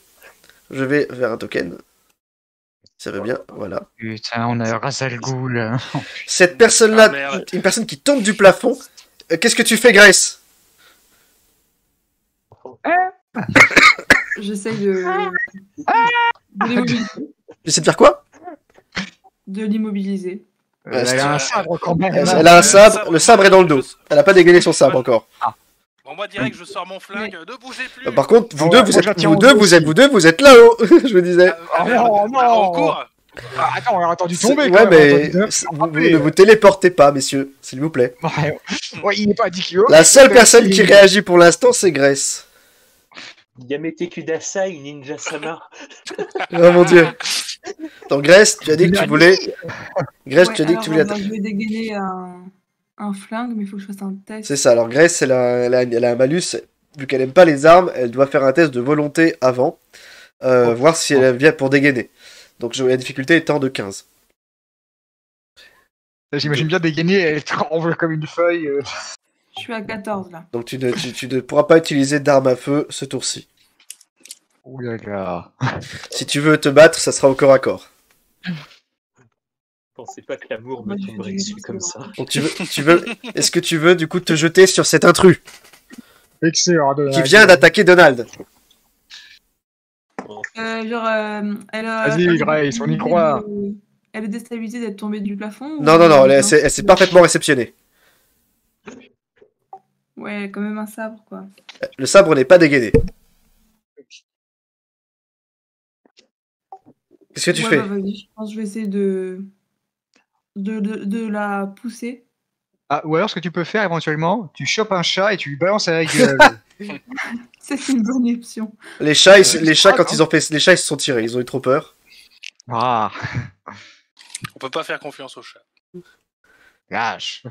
Je vais vers un token. Ça va bien, voilà. Putain, on a Razal Ghoul. Cette personne-là, une personne qui tombe du plafond. Qu'est-ce que tu fais, Grace? J'essaye de l'immobiliser. J'essaie de faire quoi? De l'immobiliser. Elle a un sabre quand même. Elle a un sabre, le sabre est dans le dos. Elle a pas dégainé son sabre encore. Bon, moi, direct, je sors mon flingue, ne bougez plus. Par contre, vous deux, vous êtes là-haut, je me disais. Oh non, on court. Attends, on a attendu tomber. Ouais, mais ne vous téléportez pas, messieurs, s'il vous plaît. Ouais, il n'est pas à 10 kilos. La seule personne qui réagit pour l'instant, c'est Grace. Yamete Kudasai, Ninja Sama. Oh mon dieu. Donc Grace, tu as dit que tu voulais... Grace, tu as dit que tu voulais... Je vais dégainer un flingue, mais il faut que je fasse un test. C'est ça, alors Grace, elle a un malus. Vu qu'elle aime pas les armes, elle doit faire un test de volonté avant. Voir si elle vient pour dégainer. Donc la difficulté étant de 15. J'imagine bien dégainer, elle tremble comme une feuille. Je suis à 14 là. Donc tu ne pourras pas utiliser d'arme à feu ce tour-ci. Ouh là là. Si tu veux te battre, ça sera au corps à corps. Je pensais pas que l'amour me tomberait dessus comme ça. Donc est-ce que tu veux du coup te jeter sur cet intrus qui vient d'attaquer Donald? Vas-y, Grace, on y croit. Elle est déstabilisée d'être tombée du plafond? Non, elle s'est parfaitement réceptionnée. Ouais, quand même un sabre, quoi. Le sabre n'est pas dégainé. Qu'est-ce que tu Ouais, fais? bah vas-y, je pense que je vais essayer de la pousser. Ah, ou alors, ce que tu peux faire éventuellement, tu chopes un chat et tu lui balances à la gueule. C'est une bonne option. Les chats, les chats crois, quand non ils ont fait, les chats, ils se sont tirés. Ils ont eu trop peur. Ah, On peut pas faire confiance au chat. lâche.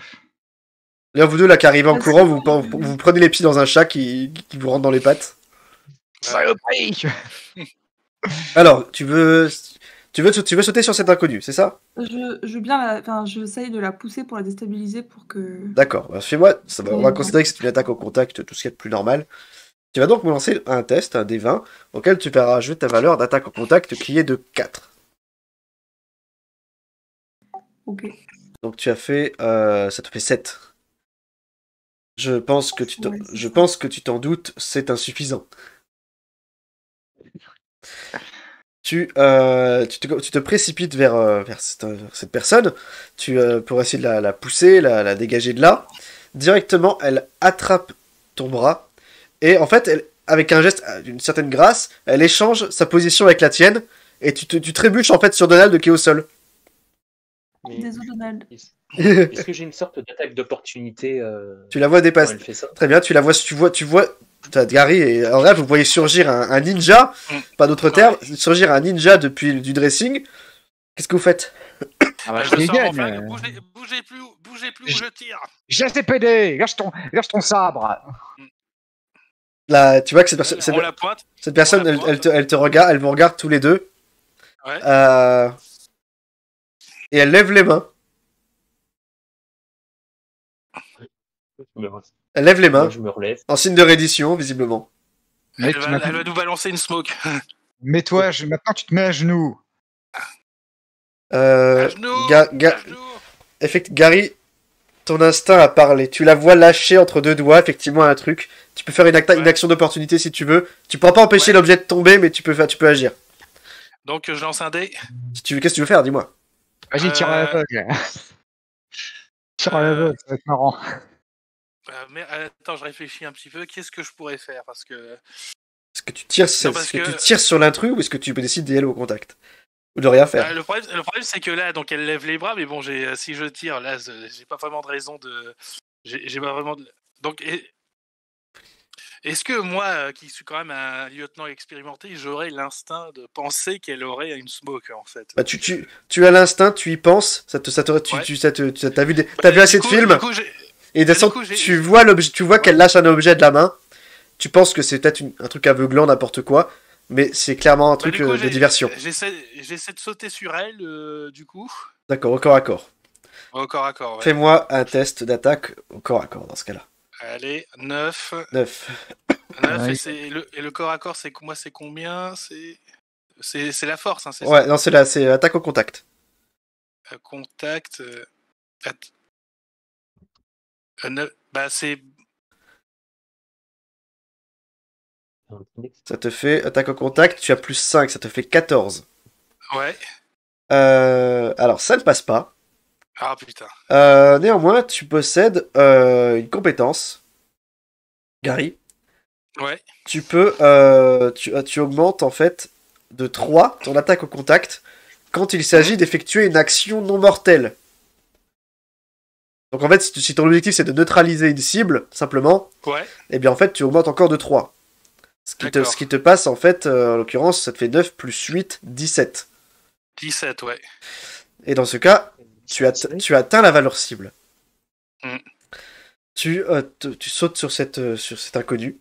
Là, vous deux là qui arrivez en Ah, courant, c'est- vous prenez les pieds dans un chat qui vous rentre dans les pattes. Saloperie. Alors, tu veux sauter sur cet inconnu, c'est ça? Je veux bien enfin, j'essaye de la pousser pour la déstabiliser pour que. D'accord. Bah, fais-moi, on va Ouais. considérer que c'est une attaque au contact, tout ce qui est de plus normal. Tu vas donc me lancer un test, un D20, auquel tu vas rajouter ta valeur d'attaque au contact qui est de 4. Ok. Donc tu as fait, ça te fait 7. Je pense que Ouais, c'est je ça. pense que tu t'en doutes, c'est insuffisant. Tu te précipites vers cette personne, pour essayer de la pousser, la dégager de là. Directement, elle attrape ton bras, et en fait, avec un geste d'une certaine grâce, elle échange sa position avec la tienne, et tu trébuches en fait sur Donald qui est au sol. Mais Désolé, Donald. est-ce que j'ai une sorte d'attaque d'opportunité Tu la vois quand dépasser. elle fait ça? Très bien, tu la vois, tu vois, t'as Gary, et alors là, vous voyez surgir un ninja, pas d'autre terme, surgir un ninja depuis du dressing. Qu'est-ce que vous faites? Ah bah, je Je les sors mon gagne. flingue, bougez plus ou je tire. GCPD, lâche ton sabre. Là, tu vois que On la pointe. cette personne, on la pointe. elle te regarde, elle vous regarde tous les deux, Ouais. et elle lève les mains. Elle lève les mains, Moi, je me relève. en signe de reddition, visiblement. Mais Elle va nous balancer une smoke. Mets-toi, maintenant tu te mets à genoux. À genoux. À genoux. Gary, ton instinct a parlé. Tu la vois lâcher entre deux doigts, effectivement, un truc. Tu peux faire une action d'opportunité si tu veux. Tu pourras pas empêcher l'objet de tomber, mais tu peux agir. Donc je lance un dé. Si tu veux, qu'est-ce que tu veux faire, dis-moi. Vas-y, tire à l'aveugle. Tire à l'aveugle, ça va être marrant. Mais attends, je réfléchis un petit peu. Qu'est-ce que je pourrais faire? Parce que Est-ce que tu tires, tu tires sur l'intrus ou est-ce que tu décides d'y aller au contact? Ou de rien faire? le problème c'est que là, donc elle lève les bras, mais bon, si je tire, là, j'ai pas vraiment de raison de. J'ai pas vraiment de. Donc, est-ce que moi, qui suis quand même un lieutenant expérimenté, j'aurais l'instinct de penser qu'elle aurait une smoke en fait? Bah, tu as l'instinct, tu y penses, t'as vu assez de films, et tu vois l'objet, tu vois qu'elle lâche un objet de la main, tu penses que c'est peut-être un truc aveuglant, n'importe quoi, mais c'est clairement un truc de diversion. J'essaie de sauter sur elle, du coup. D'accord, au corps à corps. Au corps à corps, ouais. Fais-moi un test d'attaque au corps à corps dans ce cas-là. Allez, 9. 9. 9 et le corps à corps, c'est combien? C'est la force, hein, c'est Ouais, ça? non, c'est attaque au contact. Contact. Bah, c'est. Ça te fait attaque au contact, tu as plus 5, ça te fait 14. Ouais. Alors, ça ne passe pas. Ah putain. Néanmoins, tu possèdes une compétence, Gary. Ouais. Tu peux, tu augmentes en fait de 3 ton attaque au contact quand il s'agit d'effectuer une action non mortelle. Donc en fait, si ton objectif c'est de neutraliser une cible, simplement, Ouais. et bien en fait tu augmentes encore de 3. Ce qui te passe en fait, en l'occurrence, ça te fait 9 plus 8, 17. 17, ouais. Et dans ce cas, tu atteins la valeur cible. Mm. Tu sautes sur cet inconnu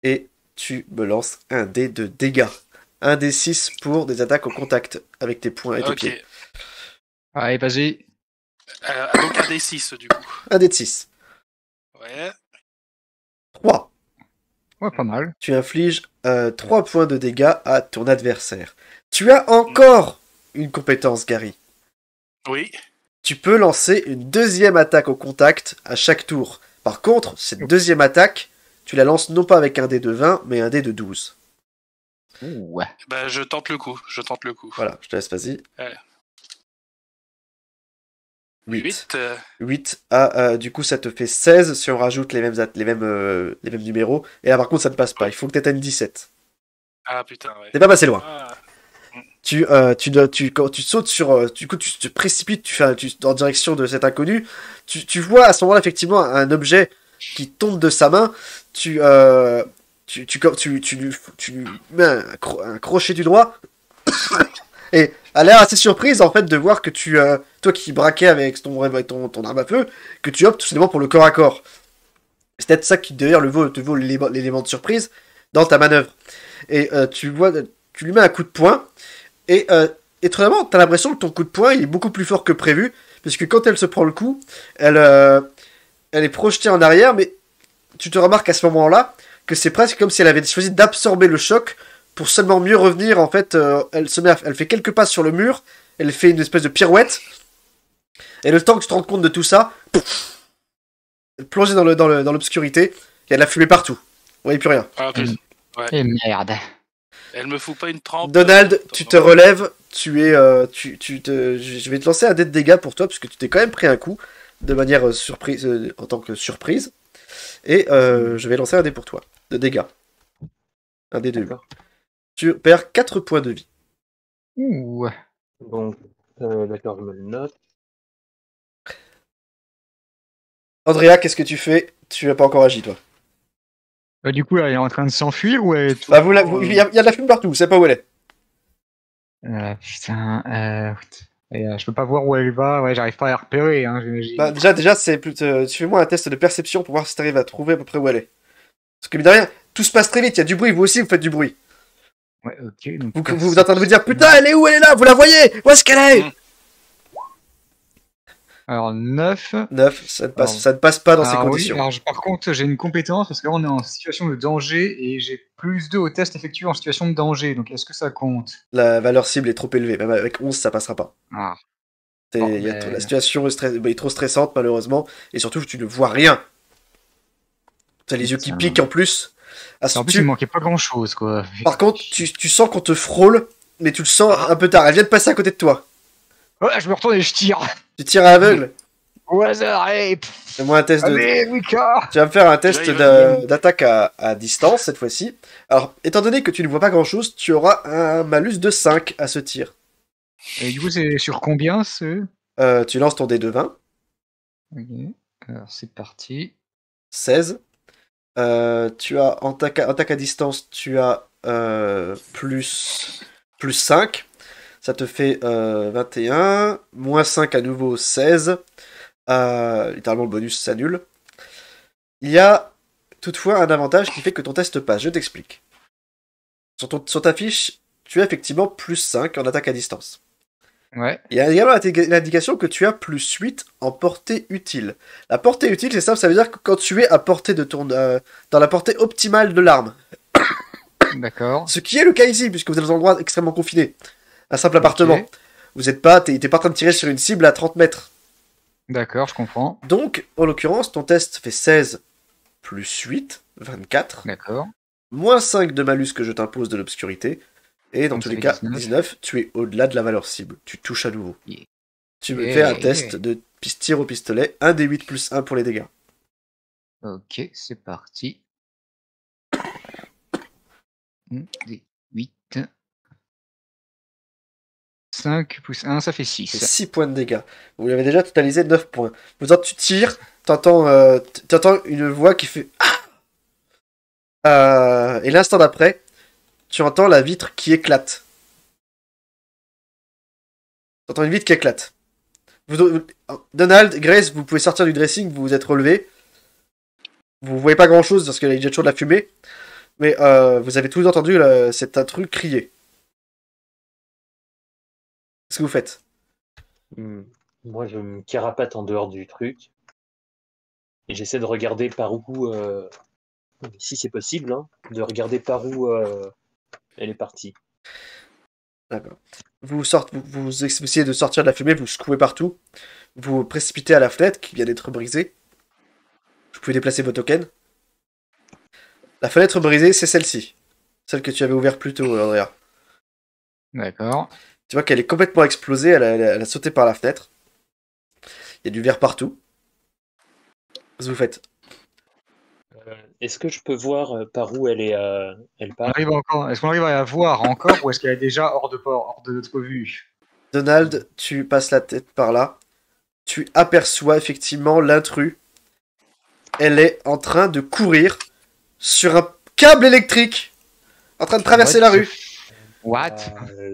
et tu me lances un dé de dégâts. Un dé 6 pour des attaques au contact avec tes poings et tes pieds. Allez, vas-y. Donc un dé 6 du coup. Un dé de 6. Ouais. 3. Ouais, pas mal. Tu infliges 3 points de dégâts à ton adversaire. Tu as encore une compétence, Gary. Oui. Tu peux lancer une deuxième attaque au contact à chaque tour. Par contre, cette deuxième attaque, tu la lances non pas avec un dé de 20, mais un dé de 12. Ouais. Bah, je tente le coup. Voilà, je te laisse, vas-y. Ouais. 8. 8. 8. Ah, du coup, ça te fait 16 si on rajoute les mêmes numéros. Et là, par contre, ça ne passe pas. Il faut que tu atteignes 17. Ah putain, ouais. T'es pas passé loin. Ah, Quand tu sautes sur, du coup, tu te précipites, en direction de cet inconnu. Tu vois à ce moment-là effectivement un objet qui tombe de sa main. Tu lui mets un crochet du doigt. Et elle a l'air assez surprise en fait de voir que toi qui braquais avec ton arme à feu, que tu optes tout simplement pour le corps à corps. C'est peut-être ça qui d'ailleurs te vaut l'élément de surprise dans ta manœuvre. Et tu lui mets un coup de poing. Et étrangement, t'as l'impression que ton coup de poing il est beaucoup plus fort que prévu, puisque quand elle se prend le coup, elle est projetée en arrière, mais tu te remarques à ce moment-là que c'est presque comme si elle avait choisi d'absorber le choc pour seulement mieux revenir. En fait, elle fait quelques pas sur le mur, elle fait une espèce de pirouette, et le temps que tu te rends compte de tout ça, pouf, elle plonge dans l'obscurité, il y a de la fumée partout. Vous voyez plus rien. ah, plus. Et merde. Elle me fout pas une trempe. Donald, tu te relèves, je vais te lancer un dé de dégâts pour toi, puisque tu t'es quand même pris un coup, de manière surprise, en tant que surprise. Et je vais lancer un dé pour toi, de dégâts. Un dé de 8. Tu perds 4 points de vie. Ouh. Donc, d'accord, je me le note. Andrea, qu'est-ce que tu fais? Tu n'as pas encore agi, toi. Du coup, là, elle est en train de s'enfuir ou elle est Bah, il y a de la fumée partout, vous savez pas où elle est. Putain. Je peux pas voir où elle va. Ouais, j'arrive pas à la repérer, hein, j'imagine. Bah, déjà, c'est plutôt. Tu fais-moi un test de perception pour voir si tu arrives à trouver à peu près où elle est. Parce que, mine de rien, tout se passe très vite, il y a du bruit, vous aussi, vous faites du bruit. Ouais, ok. Donc, Vous êtes en train de vous dire, putain, elle est où? Elle est là, vous la voyez? Où est-ce qu'elle est? Alors, 9. 9, ça ne passe pas dans ces Oui, conditions. alors, par contre, j'ai une compétence parce que là, on est en situation de danger et j'ai +2 au test effectué en situation de danger. Donc, est-ce que ça compte? La valeur cible est trop élevée, même avec 11, ça passera pas. Ah. Bon, La situation est trop stressante, malheureusement, et surtout, tu ne vois rien. T'as les yeux qui piquent en plus. En plus, il manquait pas grand-chose, quoi. Par contre, tu sens qu'on te frôle, mais tu le sens un peu tard. Elle vient de passer à côté de toi. Ouais, je me retourne et je tire. Tu tires à aveugle. Au hasard, allez. Fais-moi un test Allez, Wicca. Tu vas me faire un test d'attaque à distance, cette fois-ci. Alors, étant donné que tu ne vois pas grand-chose, tu auras un malus de 5 à ce tir. Et du coup, c'est sur combien, ce... Tu lances ton dé de 20. Ok. Alors, c'est parti. 16. Tu as en attaque à distance, tu as plus 5. Ça te fait 21. Moins 5 à nouveau, 16. Littéralement, le bonus s'annule. Il y a toutefois un avantage qui fait que ton test passe. Je t'explique. Sur ta fiche, tu as effectivement plus 5 en attaque à distance. Ouais. Il y a également l'indication que tu as plus 8 en portée utile. La portée utile, c'est simple, ça veut dire que quand tu es à portée de dans la portée optimale de l'arme. D'accord. Ce qui est le cas ici, puisque vous êtes dans un endroit extrêmement confiné. Un simple appartement. Vous n'êtes pas, t'es pas en train de tirer sur une cible à 30 mètres. D'accord, je comprends. Donc, en l'occurrence, ton test fait 16 plus 8, 24. D'accord. Moins 5 de malus que je t'impose de l'obscurité. Et dans Donc tous ça les fait cas, 19. 19, tu es au-delà de la valeur cible. Tu touches à nouveau. Yeah. Tu me fais un test de tir au pistolet, 1 des 8 plus 1 pour les dégâts. Ok, c'est parti. Des 8. 5 plus 1, ça fait 6. C'est 6 points de dégâts. Vous l'avez déjà totalisé 9 points. Tu tires, t'entends une voix qui fait Ah. Et l'instant d'après, tu entends la vitre qui éclate. T'entends une vitre qui éclate. Donald, Grace, vous pouvez sortir du dressing, vous vous êtes relevé. Vous voyez pas grand chose parce qu'il y a déjà toujours de la fumée. Mais vous avez tous entendu cet intrus crier. Qu'est-ce que vous faites? Moi, je me carapate en dehors du truc. Et j'essaie de regarder par où, si c'est possible, hein, de regarder par où elle est partie. D'accord. Vous essayez de sortir de la fumée, vous secouez partout. Vous précipitez à la fenêtre qui vient d'être brisée. Vous pouvez déplacer vos tokens. La fenêtre brisée, c'est celle-ci. Celle que tu avais ouverte plus tôt, Andrea. D'accord. Tu vois qu'elle est complètement explosée, elle a sauté par la fenêtre. Il y a du verre partout. Qu'est-ce que vous faites? Est-ce que je peux voir par où elle On part? arrive encore. Est-ce qu'on arrive à la voir encore ou est-ce qu'elle est déjà hors de notre vue? Donald, tu passes la tête par là. Tu aperçois effectivement l'intrus. Elle est en train de courir sur un câble électrique. En train de traverser la rue. What?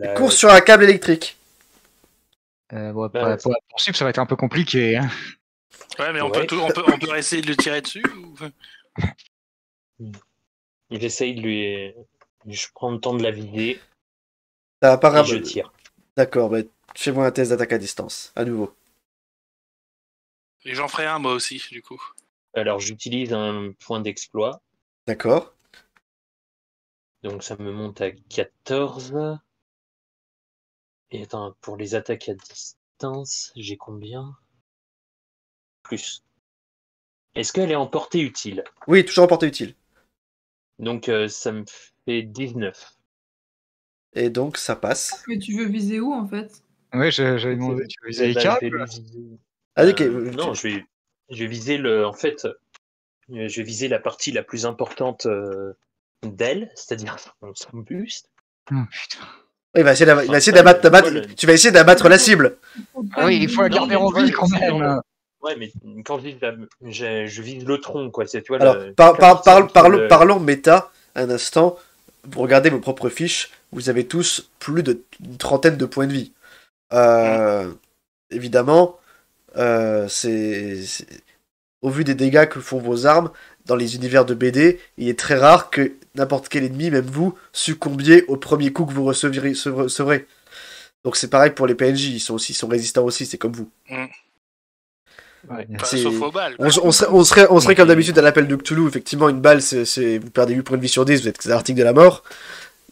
Elle court sur un câble électrique. Bon, pour la poursuivre, ça va être un peu compliqué. Hein. Ouais, mais Ouais. on peut essayer de le tirer dessus ou... J'essaye de lui. Je prends le temps de la vider T'as et apparemment... je tire. D'accord, bah, fais-moi un test d'attaque à distance, à nouveau. Et j'en ferai un moi aussi, du coup. Alors j'utilise un point d'exploit, D'accord. donc ça me monte à 14. Et attends, pour les attaques à distance, j'ai combien? Plus. Est-ce qu'elle est en portée utile? Oui, toujours en portée utile. Donc ça me fait 19. Et donc, ça passe. Mais tu veux viser où en fait? Ouais, j'avais demandé, tu veux viser les Bah, câbles? je vais lui viser- Ah, ok. non, je vais viser en fait, je vais viser la partie la plus importante d'elle, c'est-à-dire son buste. Oh, putain. Il va essayer d'abattre, tu vas essayer d'abattre la cible. Ah oui, il faut la Non, garder mais en tu vois, vie quand c'est même. genre- Ouais, mais quand je je vise le tronc, quoi. C'est, tu vois, Alors, parlons méta un instant. Vous regardez vos propres fiches. Vous avez tous plus d'une trentaine de points de vie. Évidemment, au vu des dégâts que font vos armes dans les univers de BD, il est très rare que n'importe quel ennemi, même vous, succombiez au premier coup que vous recevrez. Donc c'est pareil pour les PNJ, ils sont résistants aussi, c'est comme vous. Ouais. Bah, Sauf aux balles. On serait comme d'habitude à l'appel de Cthulhu, effectivement, une balle, vous perdez 8 points de vie sur 10, vous êtes à l'article de la mort.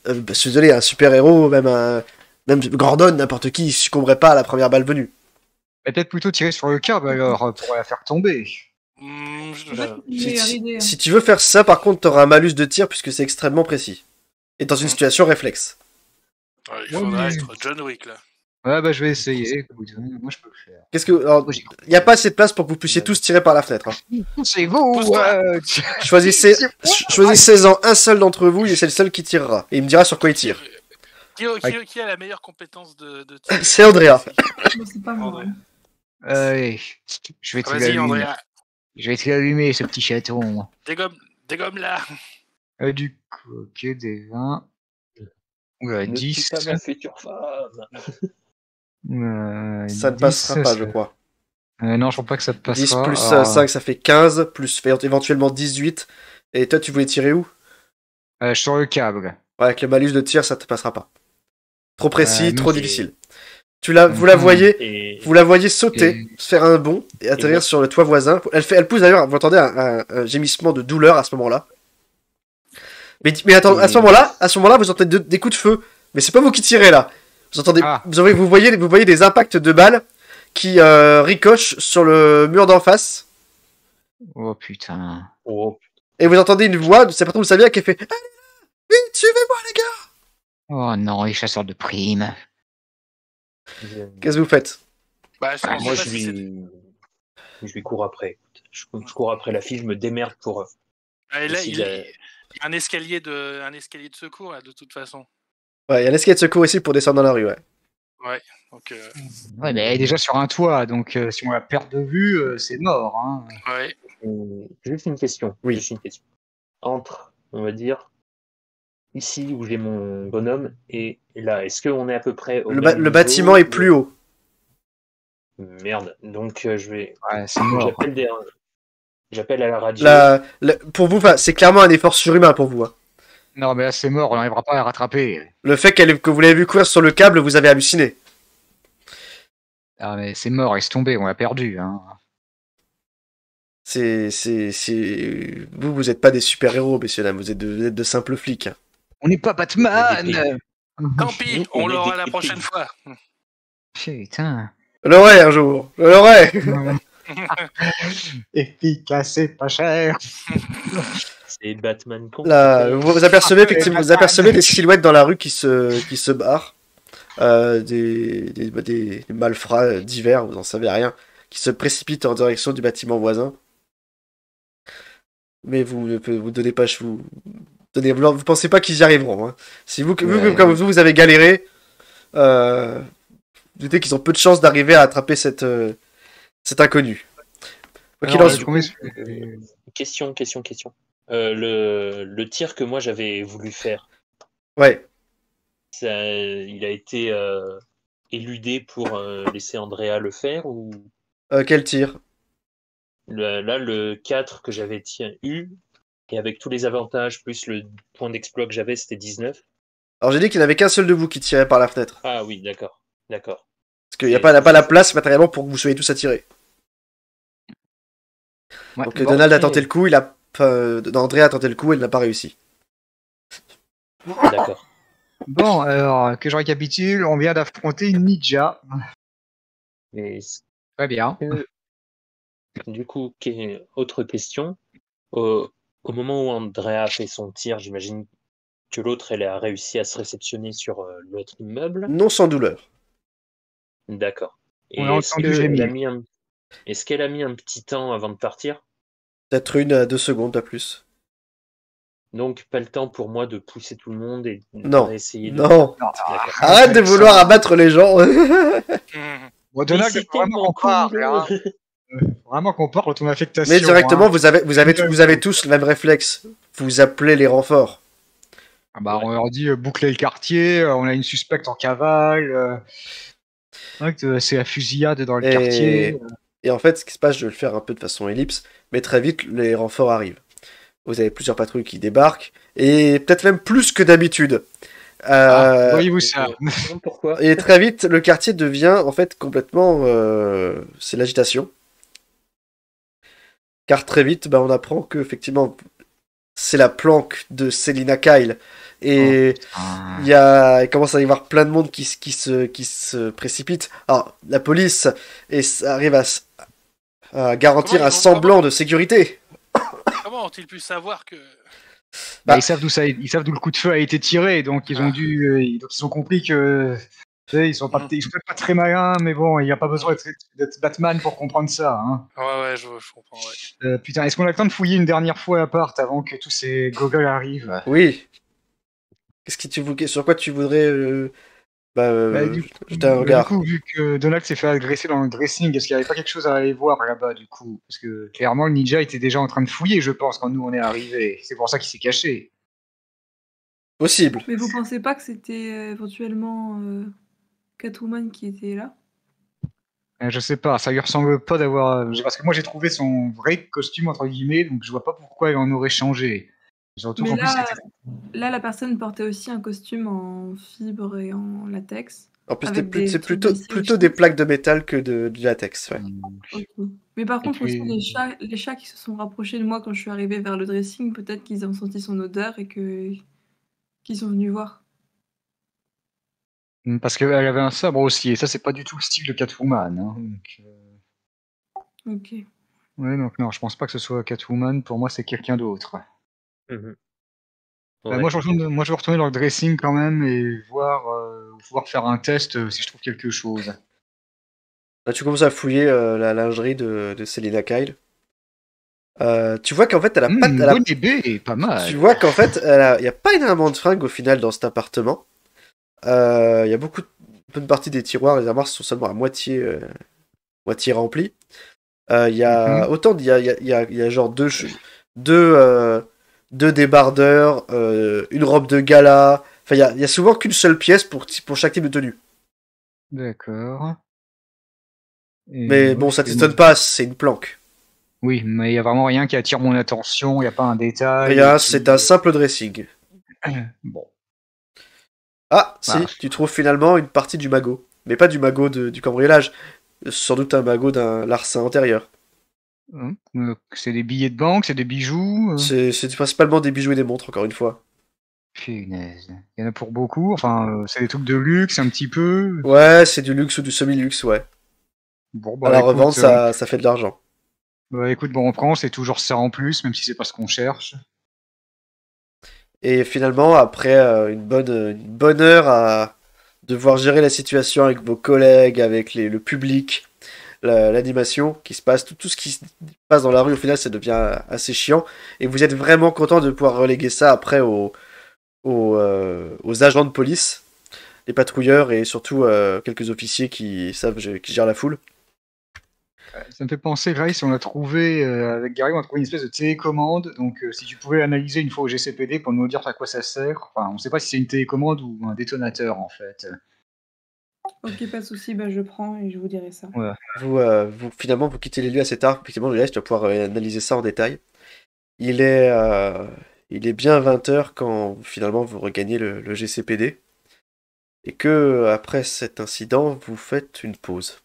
Je suis désolé, un super-héros, même Gordon, n'importe qui, il succomberait pas à la première balle venue. Peut-être plutôt tirer sur le câble alors, pour la faire tomber. Si tu veux faire ça, par contre, t'auras un malus de tir puisque c'est extrêmement précis. Et dans une situation réflexe. Ouais, il faudrait être John Wick là. Ouais, bah je vais essayer. Moi, je peux le faire. Il n'y a pas assez de place pour que vous puissiez tous tirer par la fenêtre. Hein. C'est vous Choisissez 16 ans, un seul d'entre vous, et c'est le seul qui tirera. Et il me dira sur quoi il tire. Qui a la meilleure compétence de tir? C'est Andrea. C'est pas moi. Je vais te Vas-y, l'allumer. Andrea. Je vais te l'allumer, ce petit chaton. Dégomme là. Du coup, ok, des 20. Ouais, Ne 10. tue pas ma future femme. Ça ne passera pas, je crois. Non, je crois pas que ça te passera. 10 plus 5, ça fait 15, plus éventuellement 18. Et toi, tu voulais tirer où? Sur le câble. Ouais, avec le malus de tir, ça te passera pas. Trop précis, trop difficile. Vous la voyez sauter, faire un bond et atterrir sur le toit voisin. Elle pousse d'ailleurs, vous entendez un gémissement de douleur à ce moment-là. Mais attends, à ce moment-là, vous entendez des coups de feu. Mais c'est pas vous qui tirez là. Vous entendez, vous voyez des impacts de balles qui ricochent sur le mur d'en face. Oh putain. Et vous entendez une voix, c'est pas trop vous saviez, qui fait « Allez là, vite, suivez-moi les gars !» Oh non, les chasseurs de primes. Qu'est-ce que vous faites? Moi, je lui cours après. Je cours après la fille, je me démerde pour... Là, il y a un escalier de secours, là, de toute façon. Ouais, il y a l'escalier de secours ici pour descendre dans la rue, ouais. Ouais, donc... Ouais, mais elle est déjà sur un toit, donc si on la perd de vue, c'est mort. Hein. Ouais. Juste une question. Oui. Juste une question. Entre, on va dire, ici où j'ai mon bonhomme et là, est-ce qu'on est à peu près au même Le bâtiment est plus haut. Merde, donc je vais... Ouais, c'est mort. J'appelle à la radio. Pour vous, c'est clairement un effort surhumain pour vous. Hein. Non, mais là, c'est mort, on n'arrivera pas à la rattraper. Le fait que vous l'avez vu courir sur le câble, vous avez halluciné. Ah, mais c'est mort, laisse tomber, on l'a perdu. Hein. Vous n'êtes pas des super-héros, messieurs, dames, vous êtes de simples flics. Hein. On n'est pas Batman. Tant pis, on l'aura la prochaine fois. Putain. Je l'aurai un jour, je l'aurai. Efficace et pas cher. C'est Batman con. Là, vous apercevez effectivement, des silhouettes dans la rue qui se barrent, des malfrats divers, vous en savez rien, qui se précipitent en direction du bâtiment voisin. Mais vous ne vous donnez pas, vous pensez pas qu'ils y arriveront. Hein. Si vous, comme vous avez galéré, vous doutez qu'ils ont peu de chances d'arriver à attraper cet inconnu. Question. Le tir que moi j'avais voulu faire, ouais. Il a été éludé pour laisser Andrea le faire ou quel tir? Là, le 4 que j'avais eu, et avec tous les avantages, plus le point d'exploit que j'avais, c'était 19. Alors j'ai dit qu'il n'y avait qu'un seul de vous qui tirait par la fenêtre. Ah oui, d'accord. Parce qu'il n'y a pas la place matériellement pour que vous soyez tous attirés. Ouais, donc Donald a tenté le coup, Andrea a tenté le coup et il n'a pas réussi. D'accord. Bon, alors, que je récapitule, on vient d'affronter une ninja. Mais Très bien. du coup, autre question. Au moment où Andrea a fait son tir, j'imagine que l'autre, elle a réussi à se réceptionner sur l'autre immeuble. Non sans douleur. D'accord. Et On a entendu gémir. Est-ce qu'elle a mis un petit temps avant de partir? Peut-être 1 à 2 secondes, pas plus. Donc, pas le temps pour moi de pousser tout le monde et d'essayer de... Non. D'accord. Arrête de vouloir abattre les gens. Bon, Donald, vraiment qu'on parle, hein. Vraiment qu'on parle de ton affectation. Mais directement, hein. vous avez tous le même réflexe. Vous appelez les renforts. Ah bah, on leur dit boucler le quartier, on a une suspecte en cavale. C'est la fusillade dans le quartier. Et en fait, ce qui se passe, je vais le faire un peu de façon ellipse, mais très vite, les renforts arrivent. Vous avez plusieurs patrouilles qui débarquent, et peut-être même plus que d'habitude. Voyez-vous ça? Pourquoi? Et très vite, le quartier devient en fait complètement... c'est l'agitation. Car très vite, on apprend que effectivement, c'est la planque de Selina Kyle. Et il commence à y avoir plein de monde qui se précipite. Alors, la police arrive à garantir un semblant de sécurité. Comment ont-ils pu savoir que... Ils savent d'où le coup de feu a été tiré, donc ils ont compris que ils sont pas très malins, mais bon, il n'y a pas besoin d'être Batman pour comprendre ça. Hein. Ouais, je comprends. Ouais. Putain, est-ce qu'on a le temps de fouiller une dernière fois l'appart avant que tous ces gogoles arrivent? Oui. Sur quoi tu voudrais jeter un regard? Du coup, vu que Donald s'est fait agresser dans le dressing, est-ce qu'il n'y avait pas quelque chose à aller voir là-bas, du coup? Parce que clairement, le ninja était déjà en train de fouiller, je pense, quand nous on est arrivés. C'est pour ça qu'il s'est caché. Possible. Mais vous pensez pas que c'était éventuellement Catwoman qui était là? Je sais pas, ça lui ressemble pas d'avoir... Parce que moi j'ai trouvé son vrai costume, entre guillemets, donc je vois pas pourquoi il en aurait changé. Surtout mais là, la personne portait aussi un costume en fibre et en latex. En plus, c'est plutôt des plaques de métal que de latex. Ouais. Okay. Mais par contre, aussi, les chats qui se sont rapprochés de moi quand je suis arrivée vers le dressing, peut-être qu'ils ont senti son odeur et qu'ils sont venus voir. Parce qu'elle avait un sabre aussi, et ça, c'est pas du tout le style de Catwoman. Hein, donc, Ok. Ouais, donc non, je pense pas que ce soit Catwoman. Pour moi, c'est quelqu'un d'autre. Ouais. Moi, je vais retourner dans le dressing quand même et pouvoir faire un test si je trouve quelque chose. Là, tu commences à fouiller la lingerie de Selina Kyle. Tu vois qu'en fait, elle a pas... Bonne idée, pas mal. Tu vois qu'en fait, il n'y a pas énormément de fringues au final dans cet appartement. Il y a bonne partie des tiroirs, les armoires sont seulement à moitié remplies. Il y a autant, il y a genre deux débardeurs, une robe de gala. Enfin, il y a souvent qu'une seule pièce pour chaque type de tenue. D'accord. Mais bon, ça t'étonne pas, c'est une planque. Oui, mais il y a vraiment rien qui attire mon attention, il n'y a pas un détail. Rien, c'est un simple dressing. Bon. Ah, si, tu trouves finalement une partie du magot. Mais pas du magot du cambriolage. Sans doute un magot d'un larcin antérieur. C'est des billets de banque, c'est des bijoux. C'est principalement des bijoux et des montres, encore une fois. Punaise. Il y en a pour beaucoup. Enfin, c'est des trucs de luxe, un petit peu. Ouais, c'est du luxe ou du semi-luxe, ouais. Bon, à la revente, ça fait de l'argent. Écoute, on prend, c'est toujours ça en plus, même si c'est pas ce qu'on cherche. Et finalement, après une bonne heure à devoir gérer la situation avec vos collègues, avec le public, l'animation qui se passe, tout ce qui se passe dans la rue, au final, ça devient assez chiant. Et vous êtes vraiment content de pouvoir reléguer ça après aux agents de police, les patrouilleurs et surtout quelques officiers qui gèrent la foule. Ça me fait penser, Grace, on a trouvé, avec Gary, on a trouvé une espèce de télécommande. Donc, si tu pouvais analyser une fois au GCPD pour nous dire à quoi ça sert. Enfin, on ne sait pas si c'est une télécommande ou un détonateur, en fait. Ok, pas de souci, bah, je prends et je vous dirai ça. Voilà. Finalement, vous quittez les lieux assez tard. Effectivement, tu vas pouvoir analyser ça en détail. Il est bien 20h quand finalement vous regagnez le GCPD. Et que, après cet incident, vous faites une pause.